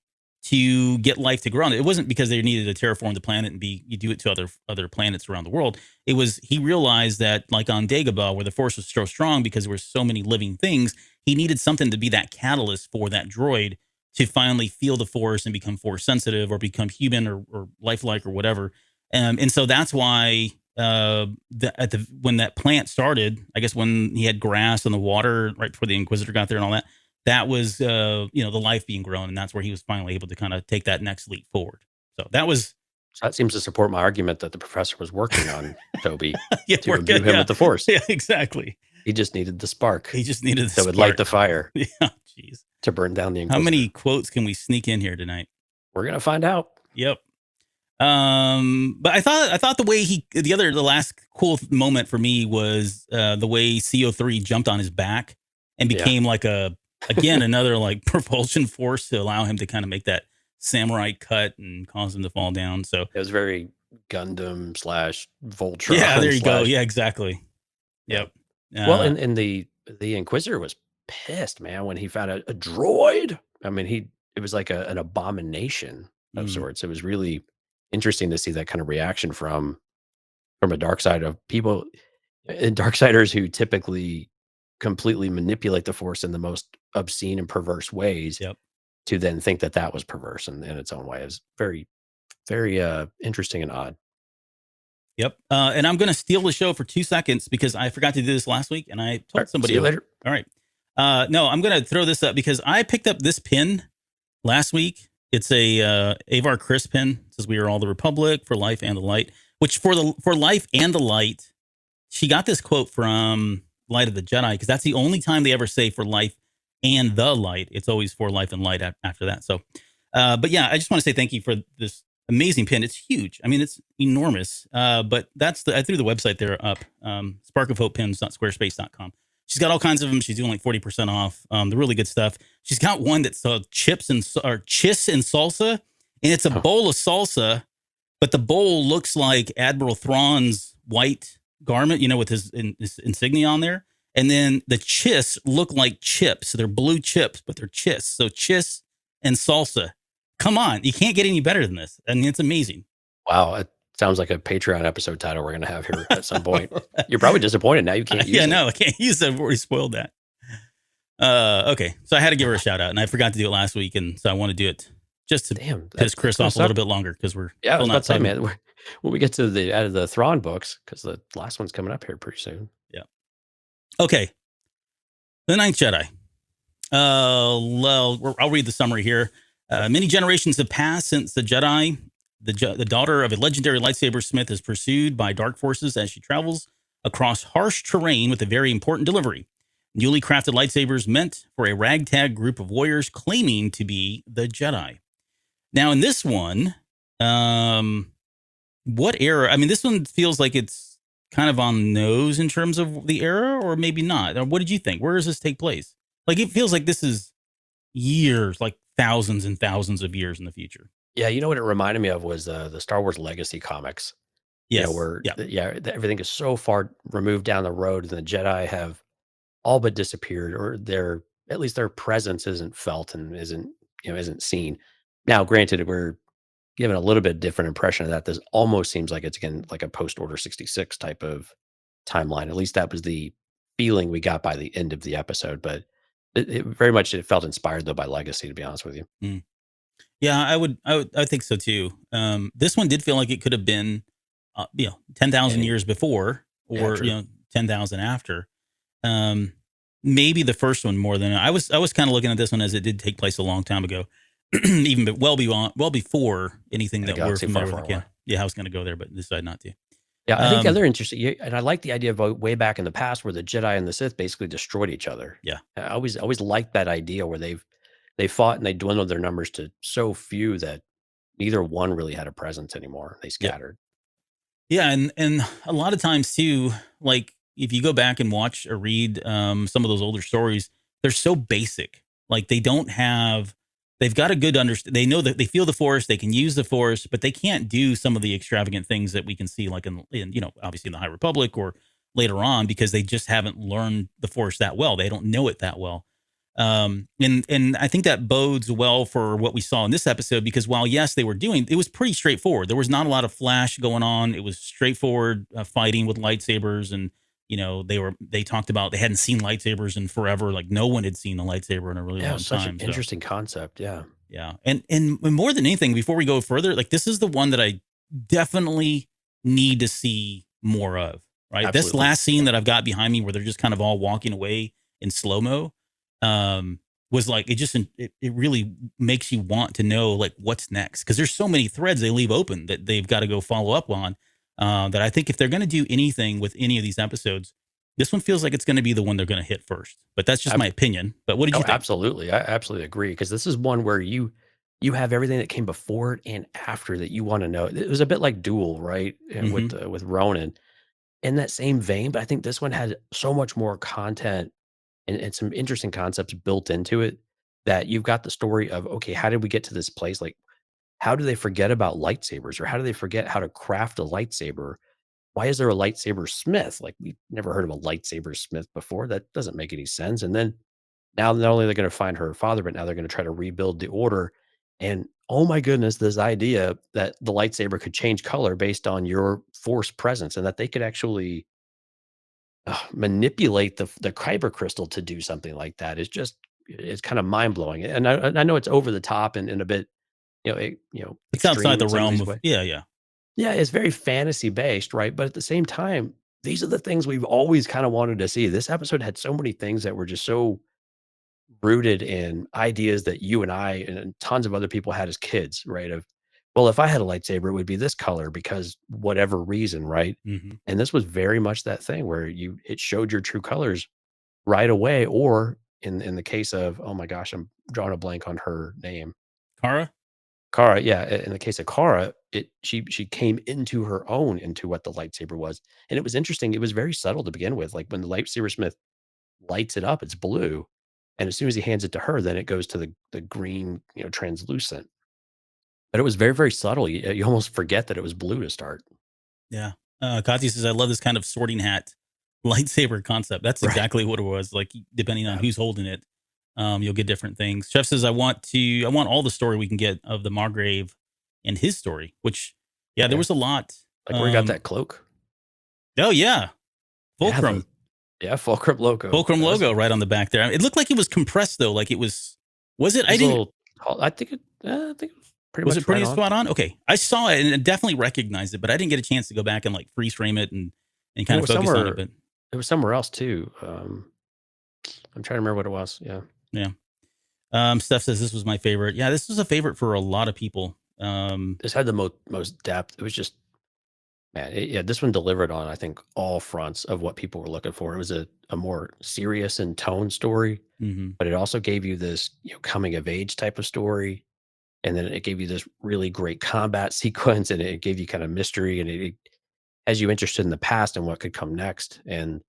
to get life to grow on it. It wasn't because they needed to terraform the planet and you do it to other planets around the world. It was, he realized that like on Dagobah, where the force was so strong because there were so many living things, he needed something to be that catalyst for that droid to finally feel the force and become force sensitive or become human or lifelike or whatever. And so that's why when that plant started, I guess when he had grass in the water right before the Inquisitor got there and all that, that was, the life being grown. And that's where he was finally able to kind of take that next leap forward. So that seems to support my argument that the professor was working on Toby to imbue him with the force. Yeah, exactly. He just needed the spark. That would light the fire. Yeah, jeez. To burn down the Inquisitor. How many quotes can we sneak in here tonight? We're going to find out. Yep. But I thought the last cool moment for me was the way CO3 jumped on his back and became like another like propulsion force to allow him to kind of make that samurai cut and cause him to fall down. So it was very Gundam / Voltron. Yeah, there you go. Yeah, exactly. Yep. Well, and the Inquisitor was pissed, man, when he found a droid. I mean, it was like an abomination of sorts. It was really interesting to see that kind of reaction from a dark side of people, darksiders who typically completely manipulate the force in the most obscene and perverse ways. Yep. To then think that was perverse in its own way is very, very interesting and odd. Yep. And I'm going to steal the show for 2 seconds because I forgot to do this last week and I told somebody. See you later. All right. No, I'm going to throw this up because I picked up this pin last week. It's a Avar Chris pin. It says, "We are all the Republic, for life and the light," which for life and the light, she got this quote from Light of the Jedi, because that's the only time they ever say for life and the light. It's always for life and light after that. So, but yeah, I just want to say thank you for this amazing pin. It's huge. I mean, it's enormous. But I threw the website there up, sparkofhopepins.squarespace.com. She's got all kinds of them. She's doing like 40% off. The really good stuff. She's got one that's chiss and salsa, and it's a bowl of salsa, but the bowl looks like Admiral Thrawn's white garment, with his insignia on there. And then the chiss look like chips. They're blue chips, but they're chiss. So chiss and salsa. Come on. You can't get any better than this. I mean, it's amazing. Wow. It sounds like a Patreon episode title we're going to have here at some point. You're probably disappointed now you can't use it. Yeah, no, I can't use it. I've already spoiled that. Okay. So I had to give her a shout out, and I forgot to do it last week. And so I want to do it just to piss Chris off a little bit longer, because we're still not saying, man, when we get to the out of the Thrawn books, because the last one's coming up here pretty soon. Yeah. Okay. The Ninth Jedi. I'll read the summary here. Many generations have passed since the Jedi, the daughter of a legendary lightsaber smith, is pursued by dark forces as she travels across harsh terrain with a very important delivery. Newly crafted lightsabers meant for a ragtag group of warriors claiming to be the Jedi. Now, in this one, what era? I mean, this one feels like it's kind of on the nose in terms of the era, or maybe not? Or what did you think? Where does this take place? Like, it feels like this is years, like thousands and thousands of years in the future. Yeah, you know what it reminded me of was the Star Wars Legacy comics. Yes. Where Yeah. everything is so far removed down the road, and the Jedi have all but disappeared, or at least their presence isn't felt and isn't seen. Now, granted, we're given a little bit different impression of that. This almost seems like it's again like a post Order 66 type of timeline. At least that was the feeling we got by the end of the episode. But it very much it felt inspired though by Legacy, to be honest with you. Mm. Yeah, I think so too. This one did feel like it could have been, 10,000 And years before, yeah, or, true. 10,000 after. Um, Maybe the first one more than I was kind of looking at this one as it did take place a long time ago, even well before anything In a that we're galaxy far, familiar far with. away. Yeah, I was going to go there, but decided not to. Yeah, I think the Um, other interesting, and I like the idea of way back in the past where the Jedi and the Sith basically destroyed each other. yeah. I always liked that idea where they fought and they dwindled their numbers to so few that neither one really had a presence anymore. They Yep. scattered. Yeah, and a lot of times too, like if you go back and watch or read some of those older stories, they're so basic. Like they've got a good understand. They know that they feel the force, they can use the force, but they can't do some of the extravagant things that we can see, like in obviously in the High Republic or later on, because they just haven't learned the force that well. They don't know it that well. And I think that bodes well for what we saw in this episode, because while yes they were doing, it was pretty straightforward. There was not a lot of flash going on. It was straightforward fighting with lightsabers, and they talked about they hadn't seen lightsabers in forever. Like no one had seen a lightsaber in a really Yeah, it long was such time. an So interesting concept. Yeah, yeah, and more than anything, before we go further, like this is the one that I definitely need to see more of. Right, this absolutely. last scene that I've got behind me, where they're just kind of all walking away in slow mo, was like it really makes you want to know like what's next, because there's so many threads they leave open that they've got to go follow up on. That I think if they're going to do anything with any of these episodes, this one feels like it's going to be the one they're going to hit first. But that's just my opinion. But what did Oh, you think? absolutely. I absolutely agree because this is one where you have everything that came before it and after that you want to know. It was a bit like Duel, right? And Hmm. with Ronan in that same vein, but I think this one had so much more content and some interesting concepts built into it that you've got the story of okay, how did we get to this place? Like, how do they forget about lightsabers, or how do they forget how to craft a lightsaber? Why is there a lightsaber smith? Like, we've never heard of a lightsaber smith before. That doesn't make any sense. And then now not only are they gonna find her father, but now they're gonna try to rebuild the order. And oh my goodness, this idea that the lightsaber could change color based on your force presence and that they could actually manipulate the kyber crystal to do something like that is just it's kind of mind blowing. And I know it's over the top and a bit, It's outside extreme the in some of realm these of ways. yeah. Yeah, it's very fantasy based, right? But at the same time, these are the things we've always kind of wanted to see. This episode had so many things that were just so rooted in ideas that you and I and tons of other people had as kids, right? Of, well, if I had a lightsaber, it would be this color because whatever reason, right? Hmm. And this was very much that thing where it showed your true colors right away, or in the case of, oh my gosh, I'm drawing a blank on her name. Kara. Kara, yeah, in the case of Kara, she came into her own into what the lightsaber was. And it was interesting. It was very subtle to begin with. Like when the lightsaber smith lights it up, it's blue. And as soon as he hands it to her, then it goes to the green, translucent. But it was very, very subtle. You almost forget that it was blue to start. Yeah. Katya says, I love this kind of sorting hat lightsaber concept. That's Right. exactly what it was. Like, depending on Yeah. who's holding it, you'll get different things. Chef says, I want all the story we can get of the Margrave and his story, which, yeah, there Yeah. was a lot. Like where he got that cloak. Oh, yeah. Yeah, Fulcrum. Fulcrum logo. Fulcrum That was logo right on the back there. It looked like it was compressed, though. Like it was it? it was a little I think it was pretty Was much it pretty right on. spot on? Okay. I saw it and I definitely recognized it, but I didn't get a chance to go back and like freeze frame it and And kind of focus on it. But it was somewhere else too. I'm trying to remember what it was. Yeah. yeah. Steph says this was my favorite. Yeah, this was a favorite for a lot of people. This had the most depth. It was just man, yeah, this one delivered on I think all fronts of what people were looking for. It was a more serious in tone story, Mhm. but it also gave you this, coming of age type of story. And then it gave you this really great combat sequence and it gave you kind of mystery and has you interested in the past and what could come next. And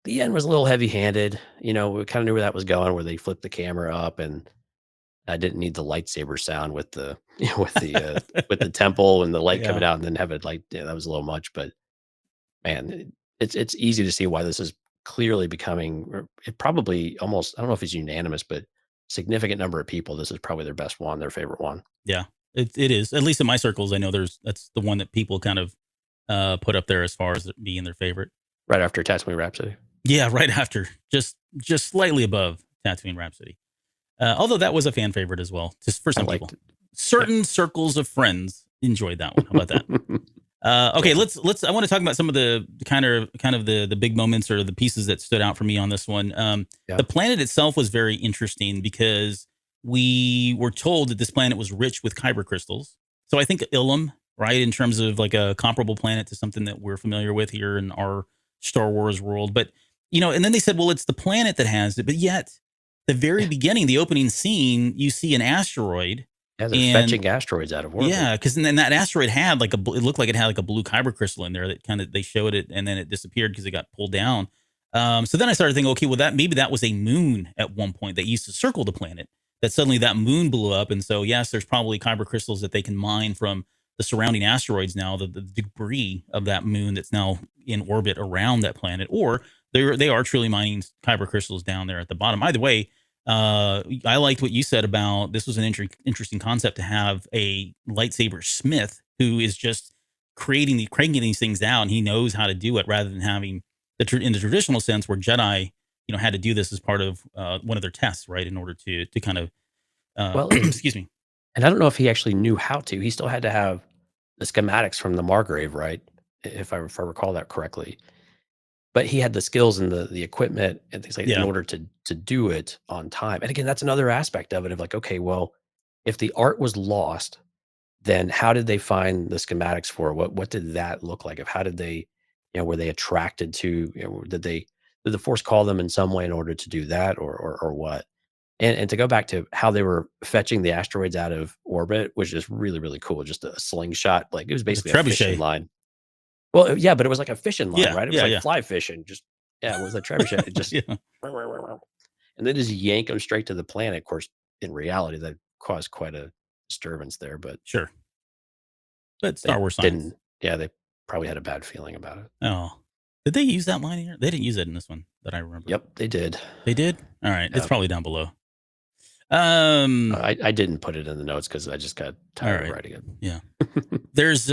the end was a little heavy-handed. We kind of knew where that was going, where they flipped the camera up, and I didn't need the lightsaber sound with the with the temple and the light Yeah. coming out, and then have it like that was a little much. But man, it's easy to see why this is clearly becoming, or it probably almost, I don't know if it's unanimous, but significant number of people, this is probably their best one, their favorite one. Yeah, it is. At least in my circles, I know that's the one that people kind of put up there as far as it being their favorite. Right after Tatooine Rhapsody. Yeah, right after, just slightly above Tatooine Rhapsody. Although that was a fan favorite as well, just for some people. Certain circles of friends enjoyed that one. How about that? Okay, let's. I want to talk about some of the kind of the big moments or the pieces that stood out for me on this one. The planet itself was very interesting because we were told that this planet was rich with kyber crystals. So I think Ilum, right, in terms of like a comparable planet to something that we're familiar with here in our Star Wars world. But and then they said, well, it's the planet that has it, but yet the very beginning, the opening scene, you see an asteroid. Yeah, they're fetching asteroids out of orbit. Yeah, because then that asteroid had it looked like it had like a blue kyber crystal in there that they showed it, and then it disappeared because it got pulled down. So then I started thinking, okay, well, maybe that was a moon at one point that used to circle the planet, that suddenly that moon blew up. And so, yes, there's probably kyber crystals that they can mine from the surrounding asteroids now, the debris of that moon that's now in orbit around that planet, or they are truly mining kyber crystals down there at the bottom. Either way, I liked what you said about this was an interesting concept to have a lightsaber smith who is just cranking these things out, and he knows how to do it, rather than having in the traditional sense where Jedi, had to do this as part of one of their tests, right, in order to kind of excuse me. And I don't know if he actually knew how to. He still had to have the schematics from the Margrave, right? If I recall that correctly. But he had the skills and the equipment and things like that in order to do it on time. And again, that's another aspect of it, of like, okay, well, if the art was lost, then how did they find the schematics for it? What did that look like? Of how did they, were they attracted to, did the Force call them in some way in order to do that, or what? And to go back to how they were fetching the asteroids out of orbit, which is really, really cool. Just a slingshot, like it was basically a fishing line. Well, yeah, but it was like a fishing line, right? It was like fly fishing. It was a trebuchet. It just, and they just yank them straight to the planet. Of course, in reality, that caused quite a disturbance there. But sure, but Star Wars science. They probably had a bad feeling about it. Oh, did they use that line here? They didn't use it in this one that I remember. Yep, they did. They did. All right, it's probably down below. I didn't put it in the notes because I just got tired of writing it. Yeah, there's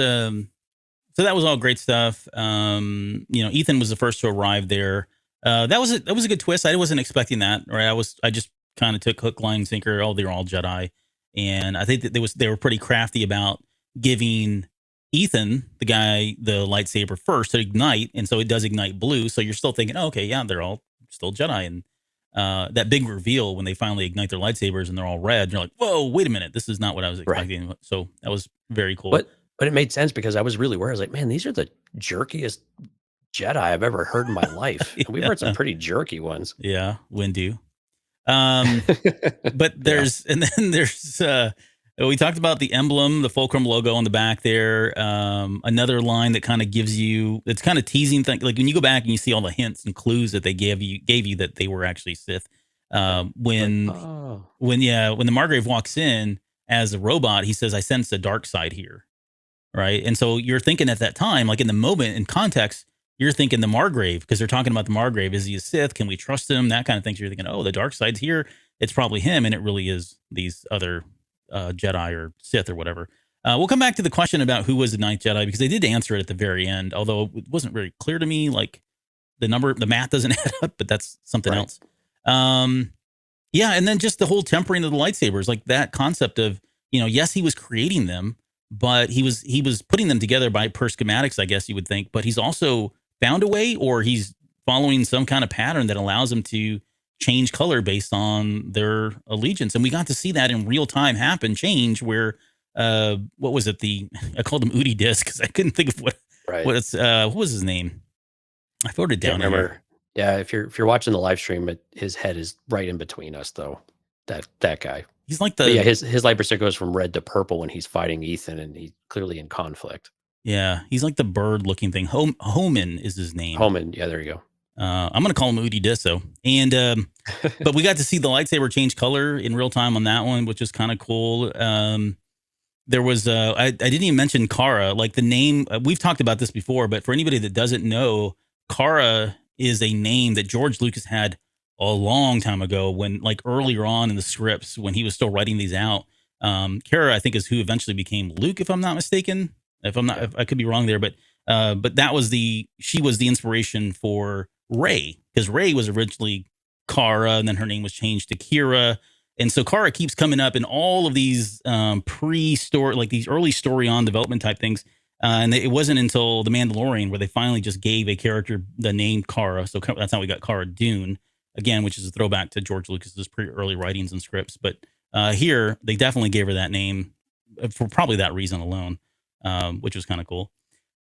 so that was all great stuff. Ethan was the first to arrive there. That was a good twist. I wasn't expecting that. Right, I just kind of took hook, line, and sinker. Oh, they were all Jedi, and I think that they were pretty crafty about giving Ethan, the guy, the lightsaber first to ignite, and so it does ignite blue. So you're still thinking, oh, okay, yeah, they're all still Jedi, and that big reveal when they finally ignite their lightsabers and they're all red, you're like, whoa, wait a minute, this is not what I was expecting. Right. So that was very cool. But it made sense because I was really worried. I was like, man, these are the jerkiest Jedi I've ever heard in my life. And we've heard some pretty jerky ones. Yeah, Windu. But there's and then there's we talked about the emblem, the Fulcrum logo on the back there. Another line that kind of gives you, it's kind of teasing thing. Like when you go back and you see all the hints and clues that they gave you that they were actually Sith. When the Margrave walks in as a robot, he says, "I sense the dark side here." Right. And so you're thinking at that time, like in the moment, in context, you're thinking the Margrave, because they're talking about the Margrave. Is he a Sith? Can we trust him? That kind of thing. So you're thinking, oh, the dark side's here. It's probably him. And it really is these other Jedi or Sith or whatever. We'll come back to the question about who was the Ninth Jedi, because they did answer it at the very end, although it wasn't very clear to me. Like the math doesn't add up, but that's something else. Yeah. And then just the whole tempering of the lightsabers, like that concept of, yes, he was creating them, but he was putting them together per schematics, I guess you would think. But he's also found a way, or he's following some kind of pattern that allows them to change color based on their allegiance. And we got to see that in real time change where, what was it? I called him Udi Disc because I couldn't think of what was his name? I wrote it down. Remember. Yeah. If you're watching the live stream, his head is right in between us though. That guy. He's like his lightsaber goes from red to purple when he's fighting Ethan, and he's clearly in conflict. Yeah, he's like the bird-looking thing. Homan is his name. Homan. Yeah, there you go. I'm gonna call him Udi Disso. And but we got to see the lightsaber change color in real time on that one, which is kind of cool. There was I didn't even mention Kara. Like the name, we've talked about this before, but for anybody that doesn't know, Kara is a name that George Lucas had a long time ago, when like earlier on in the scripts when he was still writing these out. Kara, I think, is who eventually became Luke, if I'm not mistaken. If I could be wrong there, but she was the inspiration for Rey, because Rey was originally Kara, and then her name was changed to Kira. And so Kara keeps coming up in all of these pre-story, like these early story on development type things. And it wasn't until The Mandalorian where they finally just gave a character the name Kara. So that's how we got Cara Dune, again, which is a throwback to George Lucas's pretty early writings and scripts. But here, they definitely gave her that name for probably that reason alone, which was kind of cool.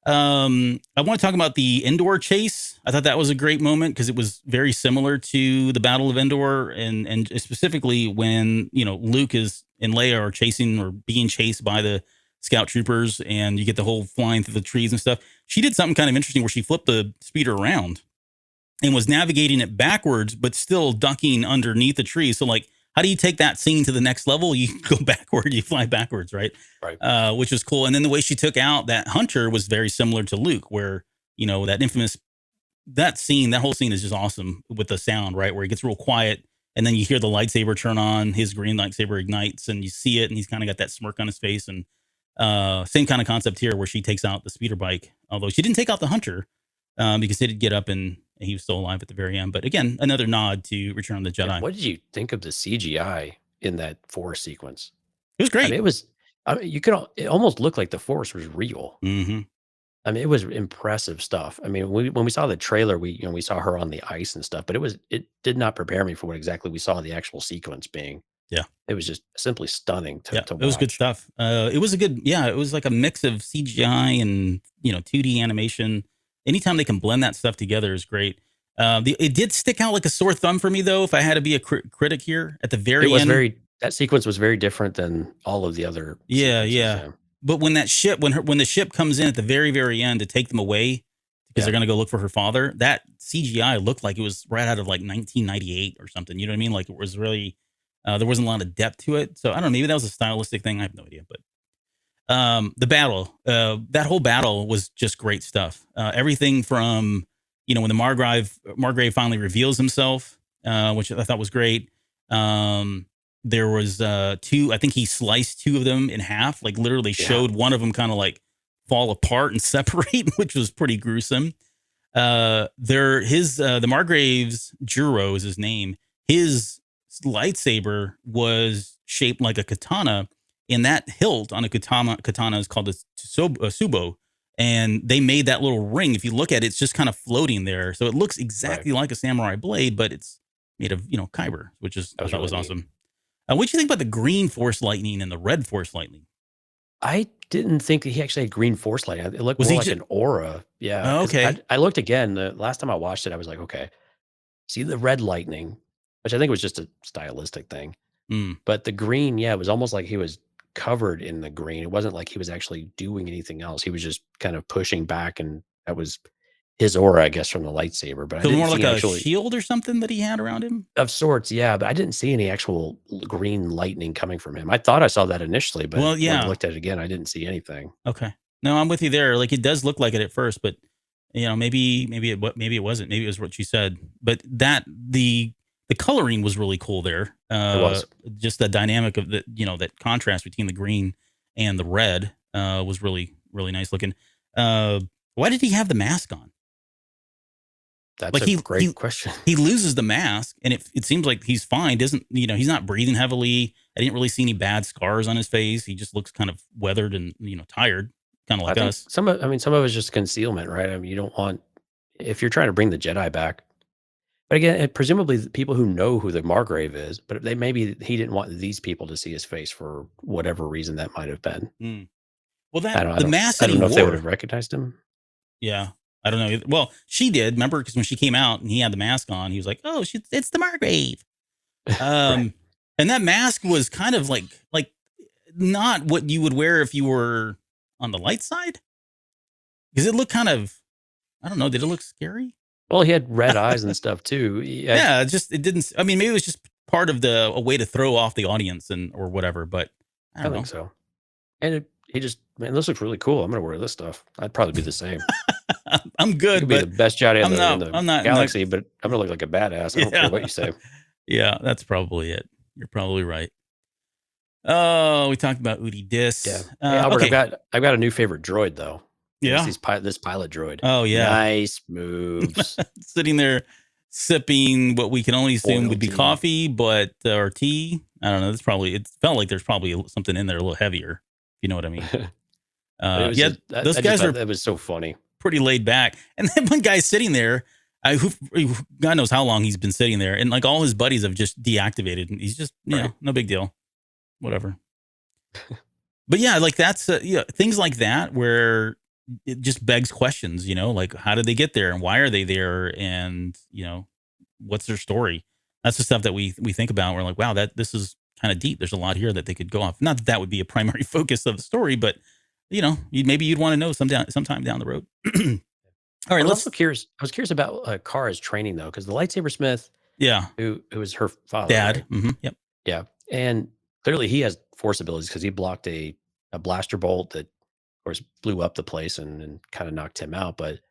I want to talk about the Endor chase. I thought that was a great moment because it was very similar to the Battle of Endor, and specifically when, you know, Luke is and Leia are chasing or being chased by the scout troopers, and you get the whole flying through the trees and stuff. She did something kind of interesting where she flipped the speeder around and was navigating it backwards, but still ducking underneath the tree. So like, how do you take that scene to the next level? You go backward, you fly backwards, right? Right. Which was cool. And then the way she took out that hunter was very similar to Luke, where, you know, that infamous, that whole scene is just awesome with the sound, right? Where it gets real quiet, and then you hear the lightsaber turn on, his green lightsaber ignites, and you see it, and he's kind of got that smirk on his face. And same kind of concept here, where she takes out the speeder bike, although she didn't take out the hunter because he did get up and he was still alive at the very end. But again, another nod to Return of the Jedi. Yeah, what did you think of the CGI in that Force sequence? It was great. I mean, it was. It almost looked like the Force was real. Mm-hmm. I mean, it was impressive stuff. I mean, when we saw the trailer, we saw her on the ice and stuff, but it did not prepare me for what exactly we saw the actual sequence being. Yeah. It was just simply stunning to watch. It was good stuff. It was it was like a mix of CGI and, you know, 2D animation. Anytime they can blend that stuff together is great. It did stick out like a sore thumb for me, though, if I had to be a critic here at the very end. That sequence was very different than all of the other sequences. Yeah. But when the ship comes in at the very, very end to take them away because they're going to go look for her father, that CGI looked like it was right out of like 1998 or something. You know what I mean? Like it was really, there wasn't a lot of depth to it. So I don't know, maybe that was a stylistic thing. I have no idea. But the battle, that whole battle was just great stuff. Everything from, you know, when the Margrave finally reveals himself, which I thought was great. There was two, I think he sliced two of them in half, like literally showed one of them kind of like fall apart and separate, which was pretty gruesome. The Margrave's Juro is his name. His lightsaber was shaped like a katana, and that hilt on a katana is called a subo. And they made that little ring. If you look at it, it's just kind of floating there. So it looks exactly like a samurai blade, but it's made of, you know, kyber, which is, I thought was awesome. What do you think about the green force lightning and the red force lightning? I didn't think that he actually had green force lightning. It looked more like an aura. Yeah. Oh, okay. I looked again. The last time I watched it, I was like, okay, see the red lightning, which I think was just a stylistic thing. But the green, it was almost like he was covered in the green. It wasn't like he was actually doing anything else. He was just kind of pushing back, and that was his aura, I guess, from the lightsaber. But so I didn't more like a actually, shield or something that he had around him? of sorts, yeah. But I didn't see any actual green lightning coming from him. I thought I saw that initially, but when I looked at it again, I didn't see anything. Okay. No, I'm with you there. Like it does look like it at first, but you know, maybe it wasn't. Maybe it was what you said. But the coloring was really cool there. It was just the dynamic of the, you know, that contrast between the green and the red was really, really nice looking. Why did he have the mask on? That's like a great question. He loses the mask, and it seems like he's fine. Doesn't, you know, he's not breathing heavily. I didn't really see any bad scars on his face. He just looks kind of weathered and, you know, tired, kind of like us. Some of it's just concealment, right? I mean, you don't want, if you're trying to bring the Jedi back. But again, presumably the people who know who the Margrave is, but maybe he didn't want these people to see his face for whatever reason that might have been. Well, the mask. I don't know if they would have recognized him. Yeah. I don't know. Well, she did, remember, because when she came out and he had the mask on, he was like, "Oh, it's the Margrave." Right. And that mask was kind of like not what you would wear if you were on the light side. Because it looked kind of, I don't know, did it look scary? Well, he had red eyes and stuff too. Yeah, it didn't. I mean, maybe it was just part of a way to throw off the audience or whatever. But I I don't know. think so. And he just, man, this looks really cool. I'm gonna wear this stuff. I'd probably be the same. I'm You good, could be the but best Jedi in I'm the not galaxy, but I'm gonna look like a badass. I don't care what you say. Yeah, that's probably it. You're probably right. Oh, we talked about Udi Dis. Yeah. Hey, Albert, Okay. I've got a new favorite droid though. Yeah. It's this pilot droid. Oh yeah. Nice moves. Sitting there sipping what we can only assume would be Royalty. coffee, but or tea. I don't know. It felt like there's probably something in there a little heavier. If you know what I mean. Those guys are that was so funny. pretty laid back. And then one guy's sitting there. God knows how long he's been sitting there, and like all his buddies have just deactivated, and he's just no big deal, whatever. But yeah, like that's things like that where it just begs questions. Like how did they get there, and why are they there, and what's their story? That's the stuff that we think about. We're like, wow, this is kind of deep. There's a lot here that they could go off. Not that would be a primary focus of the story, but maybe you'd want to know sometime down the road. All right, I was curious about Kara's training though, because the lightsaber smith, who was her father, dad, right? mm-hmm, yep, yeah, and clearly he has force abilities because he blocked a blaster bolt that, of course, blew up the place and kind of knocked him out. But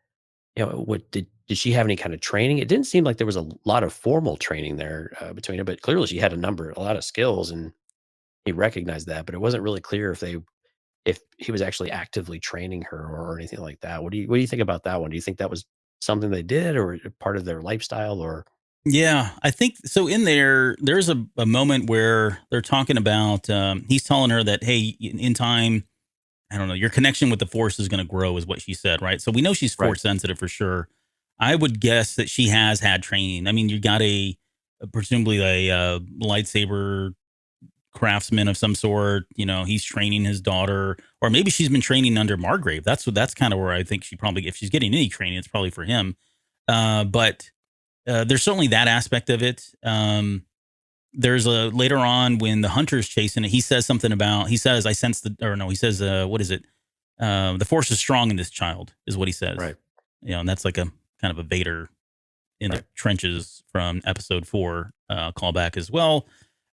what did she have any kind of training? It didn't seem like there was a lot of formal training there between her, but clearly she had a lot of skills, and he recognized that. But it wasn't really clear if he was actually actively training her or anything like that. What do you think about that one? Do you think that was something they did or part of their lifestyle or? Yeah, I think so. In there's a moment where they're talking about, he's telling her that, hey, in time, I don't know, your connection with the force is going to grow is what she said. Right. So we know she's force sensitive for sure. I would guess that she has had training. I mean, you got presumably a lightsaber craftsman of some sort. He's training his daughter, or maybe she's been training under Margrave. That's kind of where I think she probably, if she's getting any training, it's probably for him. But there's certainly that aspect of it. There's later on when the hunter's chasing it, he says something about, he says, I sense he says, what is it? The force is strong in this child is what he says. Right. And that's like a kind of a Vader in the trenches from episode 4 callback as well.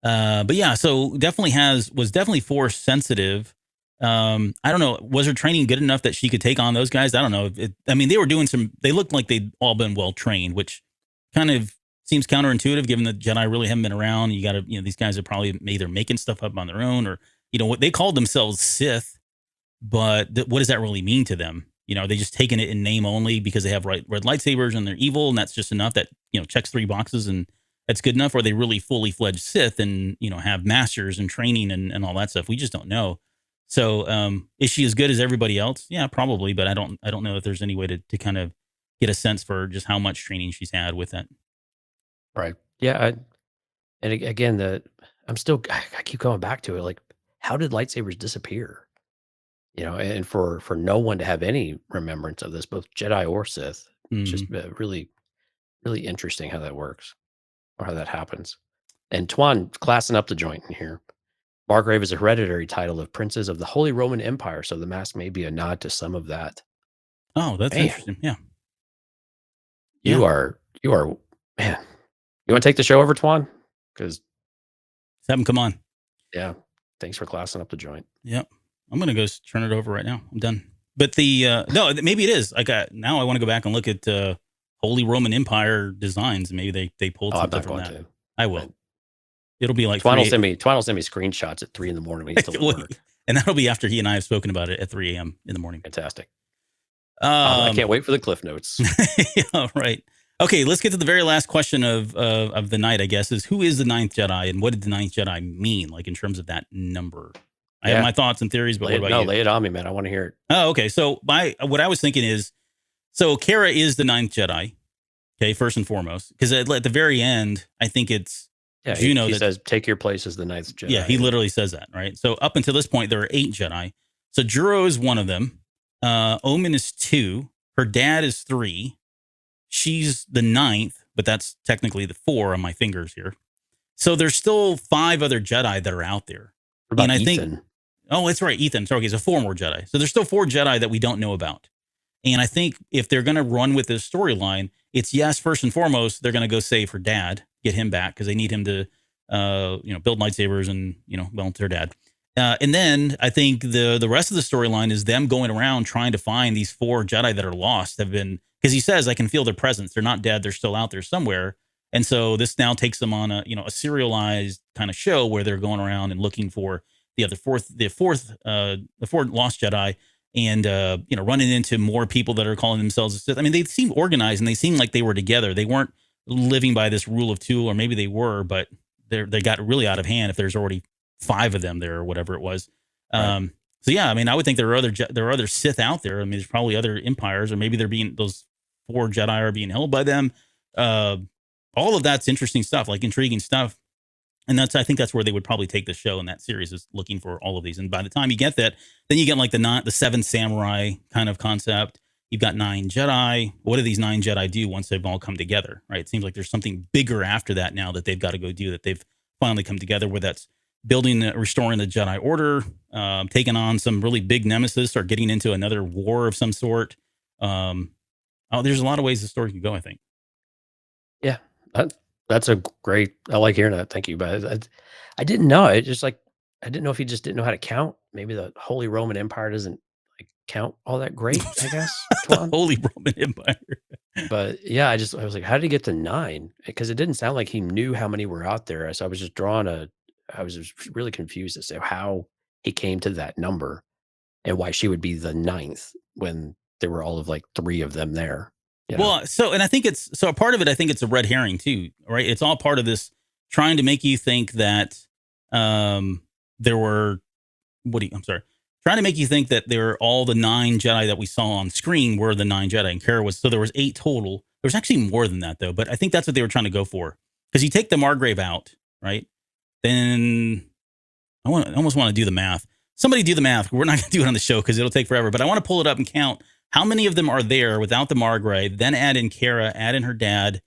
But yeah, so was definitely force sensitive. I don't know. Was her training good enough that she could take on those guys? I don't know. They looked like they'd all been well trained, which kind of seems counterintuitive given that Jedi really haven't been around. You got to, these guys are probably either making stuff up on their own or, what they called themselves Sith, but what does that really mean to them? Are they just taking it in name only because they have red lightsabers and they're evil and that's just enough that, checks 3 boxes and that's good enough? Or are they really fully fledged Sith and, have masters and training and all that stuff? We just don't know. So, is she as good as everybody else? Yeah, probably. But I don't know if there's any way to kind of get a sense for just how much training she's had with that. Right. Yeah. And again, I keep going back to it. Like, how did lightsabers disappear? And for no one to have any remembrance of this, both Jedi or Sith, it's just really, really interesting how that works or how that happens. And Tuan classing up the joint in here. Margrave is a hereditary title of princes of the Holy Roman Empire, so the mask may be a nod to some of that. Oh, that's interesting. Yeah. You are, man. You want to take the show over, Tuan? Because have him come on. Yeah. Thanks for classing up the joint. Yep. I'm going to go turn it over right now. I'm done. But no, maybe it is. Now I want to go back and look at Holy Roman Empire designs. Maybe they pulled something from that. I will. Right. It'll be like Tuan will send me screenshots at 3 a.m. when he's still at work. And that'll be after he and I have spoken about it at 3 a.m. in the morning. Fantastic. I can't wait for the Cliff Notes. Yeah, right. Okay, let's get to the very last question of the night, I guess, is who is the Ninth Jedi and what did the Ninth Jedi mean, like in terms of that number? I have my thoughts and theories, but what about you? Lay it on me, man. I want to hear it. Oh, okay. So what I was thinking is, so Kara is the Ninth Jedi, okay, first and foremost, because at the very end, I think it's Juno he says, take your place as the Ninth Jedi. Yeah, he literally says that, right? So up until this point, there are 8 Jedi. So Juro is one of them. Omen is 2. Her dad is 3. She's the 9th, but that's technically the 4 on my fingers here. So there's still 5 other Jedi that are out there. What about and I Ethan? think, oh, that's right, Ethan. So, okay, so 4 more Jedi. So there's still 4 Jedi that we don't know about. And I think if they're going to run with this storyline, it's yes, first and foremost, they're going to go save her dad, get him back because they need him to, build lightsabers and, well, it's their dad. And then I think the rest of the storyline is them going around trying to find these 4 Jedi that are lost, because he says, I can feel their presence. They're not dead. They're still out there somewhere. And so this now takes them on a serialized kind of show where they're going around and looking for the fourth lost Jedi, and running into more people that are calling themselves a Sith. I mean, they seem organized and they seem like they were together. They weren't living by this rule of 2, or maybe they were, but they got really out of hand if there's already 5 of them there or whatever it was. Right. So yeah, I mean, I would think there are other Sith out there. I mean, there's probably other empires, or maybe those 4 Jedi are being held by them. All of that's interesting stuff, like intriguing stuff. And I think that's where they would probably take the show in that series, is looking for all of these. And by the time you get that, then you get like the 7 samurai kind of concept. You've got 9 Jedi. What do these 9 Jedi do once they've all come together? Right. It seems like there's something bigger after that now that they've got to go do, that they've finally come together, where that's restoring the Jedi Order, taking on some really big nemesis, or getting into another war of some sort. There's a lot of ways the story can go, I think. Yeah. That's a great. I like hearing that. Thank you. But I didn't know. It just like I didn't know if he just didn't know how to count. Maybe the Holy Roman Empire doesn't like count all that great. I guess the Holy Roman Empire. But yeah, I was like, how did he get to 9? Because it didn't sound like he knew how many were out there. So I was just I was just really confused as to how he came to that number, and why she would be the 9th when there were all of like 3 of them there. Well, and I think a part of it, I think it's a red herring too, right? It's all part of this trying to make you think that there were, trying to make you think that all the 9 Jedi that we saw on screen were the 9 Jedi, and Kara so there was 8 total. There was actually more than that though, but I think that's what they were trying to go for. Because you take the Margrave out, right? Then I almost want to do the math. Somebody do the math. We're not going to do it on the show because it'll take forever, but I want to pull it up and count how many of them are there without the Margrave, then add in Kara, add in her dad,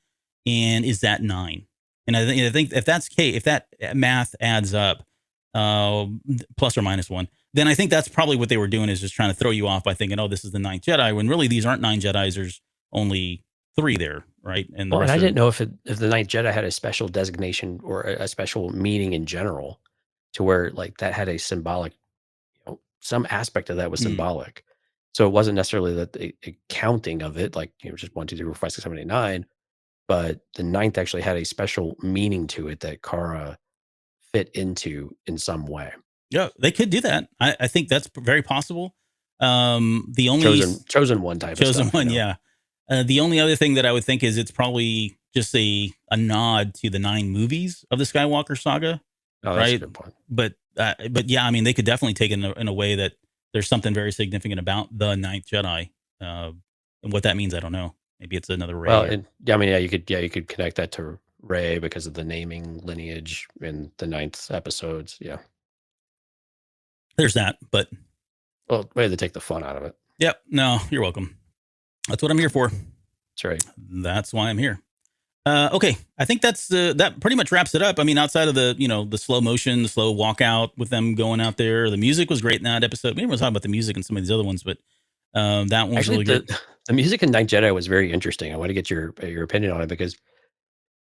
and is that 9? And I think if that math adds up, plus or minus 1, then I think that's probably what they were doing, is just trying to throw you off by thinking, oh, this is the 9th Jedi, when really these aren't 9 Jedis. There's only 3 there, right? And I didn't know if the 9th Jedi had a special designation or a special meaning in general, to where like that had a symbolic, some aspect of that was symbolic. So it wasn't necessarily that a counting of it, like, just 1, 2, 3, 4, 5, 6, 7, 8, 9, but the 9th actually had a special meaning to it that Kara fit into in some way. Yeah, they could do that. I think that's very possible. The only chosen one type of stuff, one, yeah. The only other thing that I would think is it's probably just a nod to the 9 movies of the Skywalker saga. Oh, that's a good point. But yeah, I mean, they could definitely take it in a way that there's something very significant about the 9th Jedi. And what that means, I don't know. Maybe it's another Rey. Well, you could connect that to Rey because of the naming lineage in the 9th episodes. Yeah. There's that, but well, way to take the fun out of it. Yep. No, you're welcome. That's what I'm here for. That's right. That's why I'm here. Okay. I think that pretty much wraps it up. I mean, outside of the slow motion, the slow walkout with them going out there, the music was great in that episode. Maybe we'll talk about the music and some of these other ones, but that one was really good. The music in Ninth Jedi was very interesting. I want to get your opinion on it, because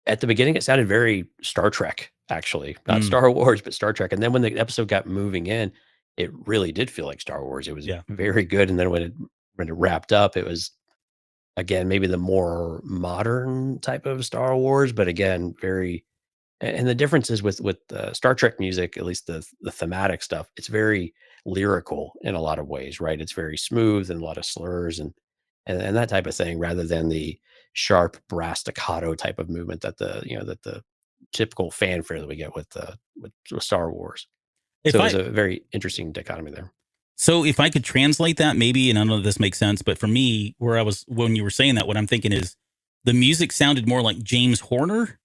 at the beginning it sounded very Star Trek, actually, not Star Wars, but Star Trek. And then when the episode got moving in, it really did feel like Star Wars. It was very good. And then when it wrapped up, it was, again, maybe the more modern type of Star Wars, but again, very, and the difference is with Star Trek music, at least the thematic stuff, it's very lyrical in a lot of ways, right? It's very smooth and a lot of slurs and that type of thing, rather than the sharp brass staccato type of movement that the typical fanfare that we get with Star Wars. So it was a very interesting dichotomy there. So if I could translate that, maybe, and I don't know if this makes sense, but for me, when you were saying that, what I'm thinking is the music sounded more like James Horner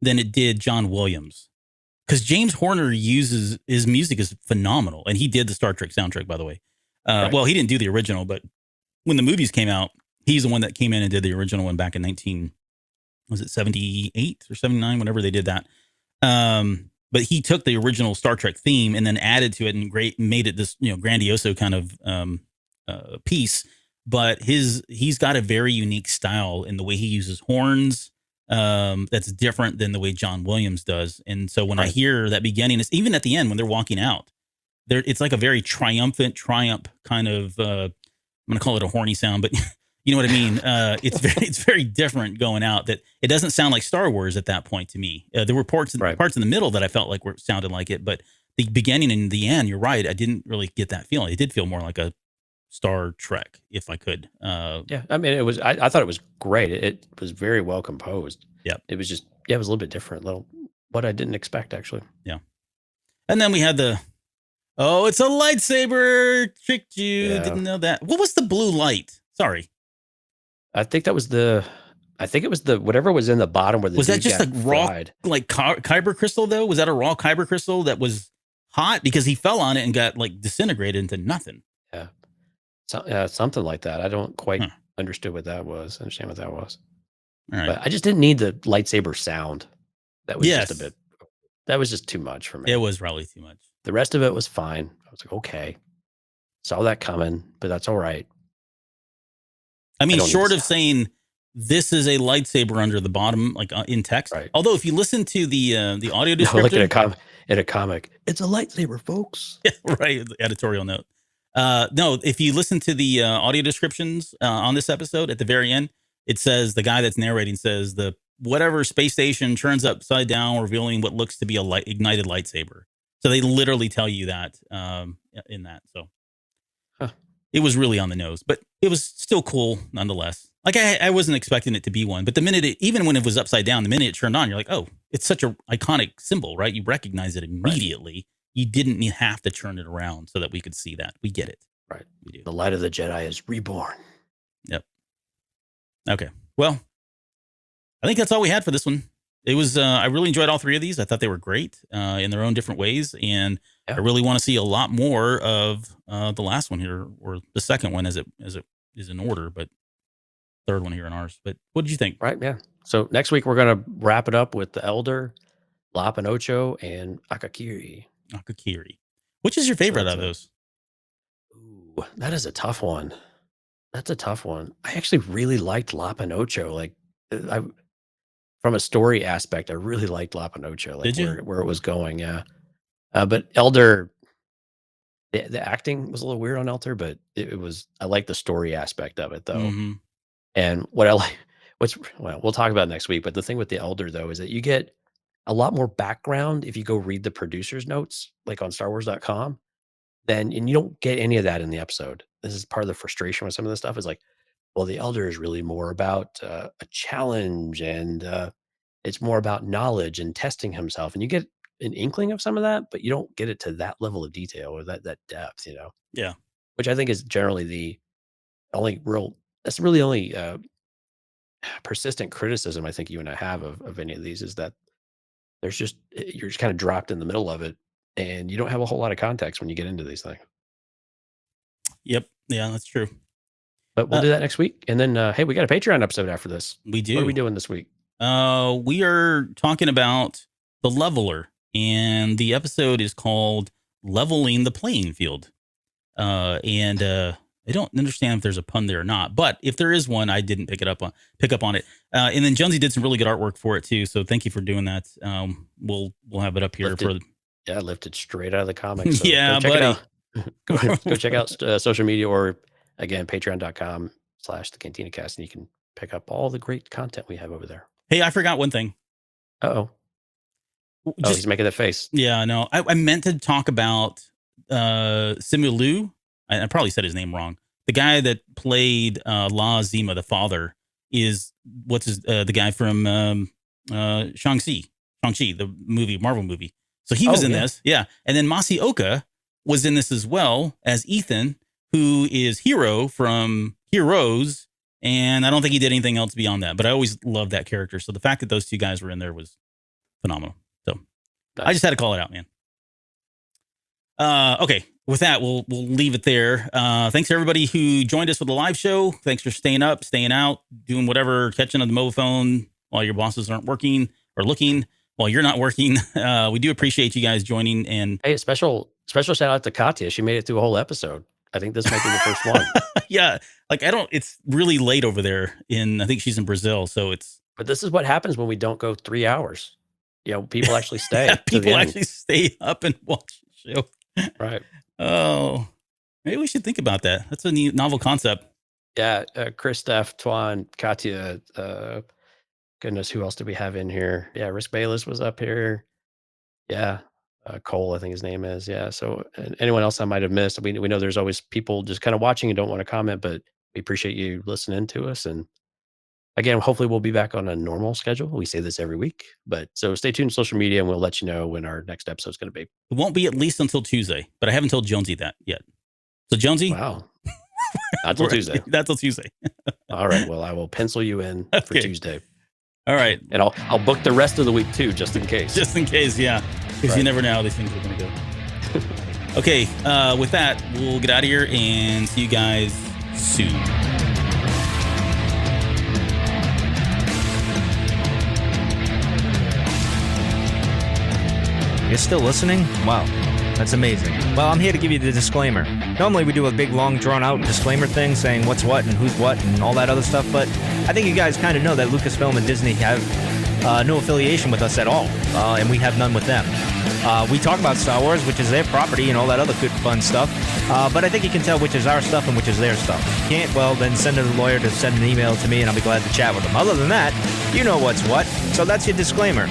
than it did John Williams. Because James Horner his music is phenomenal. And he did the Star Trek soundtrack, by the way. Right. Well, he didn't do the original, but when the movies came out, he's the one that came in and did the original one back in 78 or 79, whenever they did that. But he took the original Star Trek theme and then added to it and made it this, grandioso kind of piece. but he's got a very unique style in the way he uses horns. That's different than the way John Williams does. And so when I hear that beginning, it's even at the end when they're walking out, it's like a very triumph kind of. I'm going to call it a horny sound, but you know what I mean. It's very different going out. That it doesn't sound like Star Wars at that point to me. There were parts in the middle that I felt like sounded like it, but the beginning and the end, you're right. I didn't really get that feeling. It did feel more like a Star Trek, if I could. Yeah, I mean, it was. I thought it was great. It was very well composed. Yeah, it was just it was a little bit different. What I didn't expect actually. Yeah, and then we had it's a lightsaber. Tricked you. Yeah. Didn't know that. What was the blue light? Sorry, I think it was the whatever was in the bottom where the was that just a raw fried. like kyber crystal though? Was that a raw kyber crystal that was hot because he fell on it and got like disintegrated into nothing? Yeah. Something like that. I don't quite understand what that was. All right. But I just didn't need the lightsaber sound. That was just a bit. That was just too much for me. It was probably too much. The rest of it was fine. I was like, okay, saw that coming, but that's all right. I mean, short of saying this is a lightsaber under the bottom, like in text. Right. Although, if you listen to the audio description, in a comic, it's a lightsaber, folks. Yeah, right. Editorial note. No, if you listen to the audio descriptions on this episode at the very end, it says the guy that's narrating says the whatever space station turns upside down, revealing what looks to be a ignited lightsaber. So they literally tell you that in that. So it was really on the nose, but it was still cool nonetheless. Like I wasn't expecting it to be one, but the minute even when it was upside down, the minute it turned on, you're like, oh, it's such an iconic symbol, right? You recognize it immediately. Right. You didn't have to turn it around so that we could see that. We get it. Right. We do. The light of the Jedi is reborn. Yep. Okay. Well, I think that's all we had for this one. It was, I really enjoyed all three of these. I thought they were great in their own different ways. And I really want to see a lot more of the last one here, or the second one as it is in order, but third one here in ours. But what did you think? Right. Yeah. So next week, we're going to wrap it up with the Elder, La Pinocho, and Akakiri. Which is your favorite out of those? Ooh, that is a tough one. That's a tough one. I actually really liked La Pinocho. Like, from a story aspect, I really liked La Pinocho. Like, did you? Where it was going? Yeah. But Elder, the acting was a little weird on Elder, but it was. I like the story aspect of it though. Mm-hmm. And what I like, we'll talk about next week. But the thing with the Elder though is that you get a lot more background if you go read the producer's notes, like on StarWars.com. And you don't get any of that in the episode. This is part of the frustration with some of this stuff. Is like, well, the Elder is really more about a challenge, and it's more about knowledge and testing himself. And you get an inkling of some of that, but you don't get it to that level of detail or that depth, you know? Yeah. Which I think is generally the only real, that's really only persistent criticism I think you and I have of any of these, is that there's just, you're just kind of dropped in the middle of it and you don't have a whole lot of context when you get into these things. Yep. Yeah, that's true. But we'll do that next week. And then, hey, we got a Patreon episode after this. We do. What are we doing this week? We are talking about The Leveler, and the episode is called Leveling the Playing Field. And I don't understand if there's a pun there or not, but if there is one, I didn't pick up on it. And then Jonesy did some really good artwork for it too. So thank you for doing that. We'll have it up here lifted straight out of the comics. So yeah, go check buddy. it out. go check out social media, or again, patreon.com/thecantinacast, and you can pick up all the great content we have over there. Hey, I forgot one thing. Oh, he's making that face. Yeah, no, I meant to talk about Simu Liu. I probably said his name wrong. The guy that played La Zima, the father, is the guy from Shang-Chi, the movie, Marvel movie. So he was in this. Yeah. And then Masioka was in this as well as Ethan, who is Hero from Heroes. And I don't think he did anything else beyond that, but I always loved that character. So the fact that those two guys were in there was phenomenal. So nice. I just had to call it out, man. Okay. With that, we'll leave it there. Thanks to everybody who joined us for the live show. Thanks for staying up, staying out, doing whatever, catching on the mobile phone while your bosses aren't working, or looking while you're not working. We do appreciate you guys joining. And hey, special shout out to Katya. She made it through a whole episode. I think this might be the first one. Yeah. Like, it's really late over there I think she's in Brazil. So it's. But this is what happens when we don't go 3 hours. People actually stay. Yeah, to the people end. actually stay up and watch the show. Right. Oh, maybe we should think about that. That's a new novel concept. Yeah. Christoph, Tuan, Katya, goodness, who else did we have in here? Yeah. Risk Bayless was up here. Yeah. Cole, I think his name is. Yeah. So anyone else I might have missed, we know there's always people just kind of watching and don't want to comment, but we appreciate you listening to us. And again, hopefully we'll be back on a normal schedule. We say this every week, but so stay tuned to social media and we'll let you know when our next episode is going to be. It won't be at least until Tuesday, but I haven't told Jonesy that yet. So Jonesy, wow, not till Tuesday. Not till Tuesday. All right. Well, I will pencil you in for Tuesday. All right, and I'll book the rest of the week too, just in case. Just in case, yeah, because you never know how these things are going to go. Okay, with that, we'll get out of here and see you guys soon. You're still listening? Wow, that's amazing. Well, I'm here to give you the disclaimer. Normally we do a big, long, drawn-out disclaimer thing saying what's what and who's what and all that other stuff, but I think you guys kind of know that Lucasfilm and Disney have no affiliation with us at all, and we have none with them. We talk about Star Wars, which is their property and all that other good, fun stuff, but I think you can tell which is our stuff and which is their stuff. If you can't, well, then send a lawyer to send an email to me, and I'll be glad to chat with them. Other than that, you know what's what, so that's your disclaimer.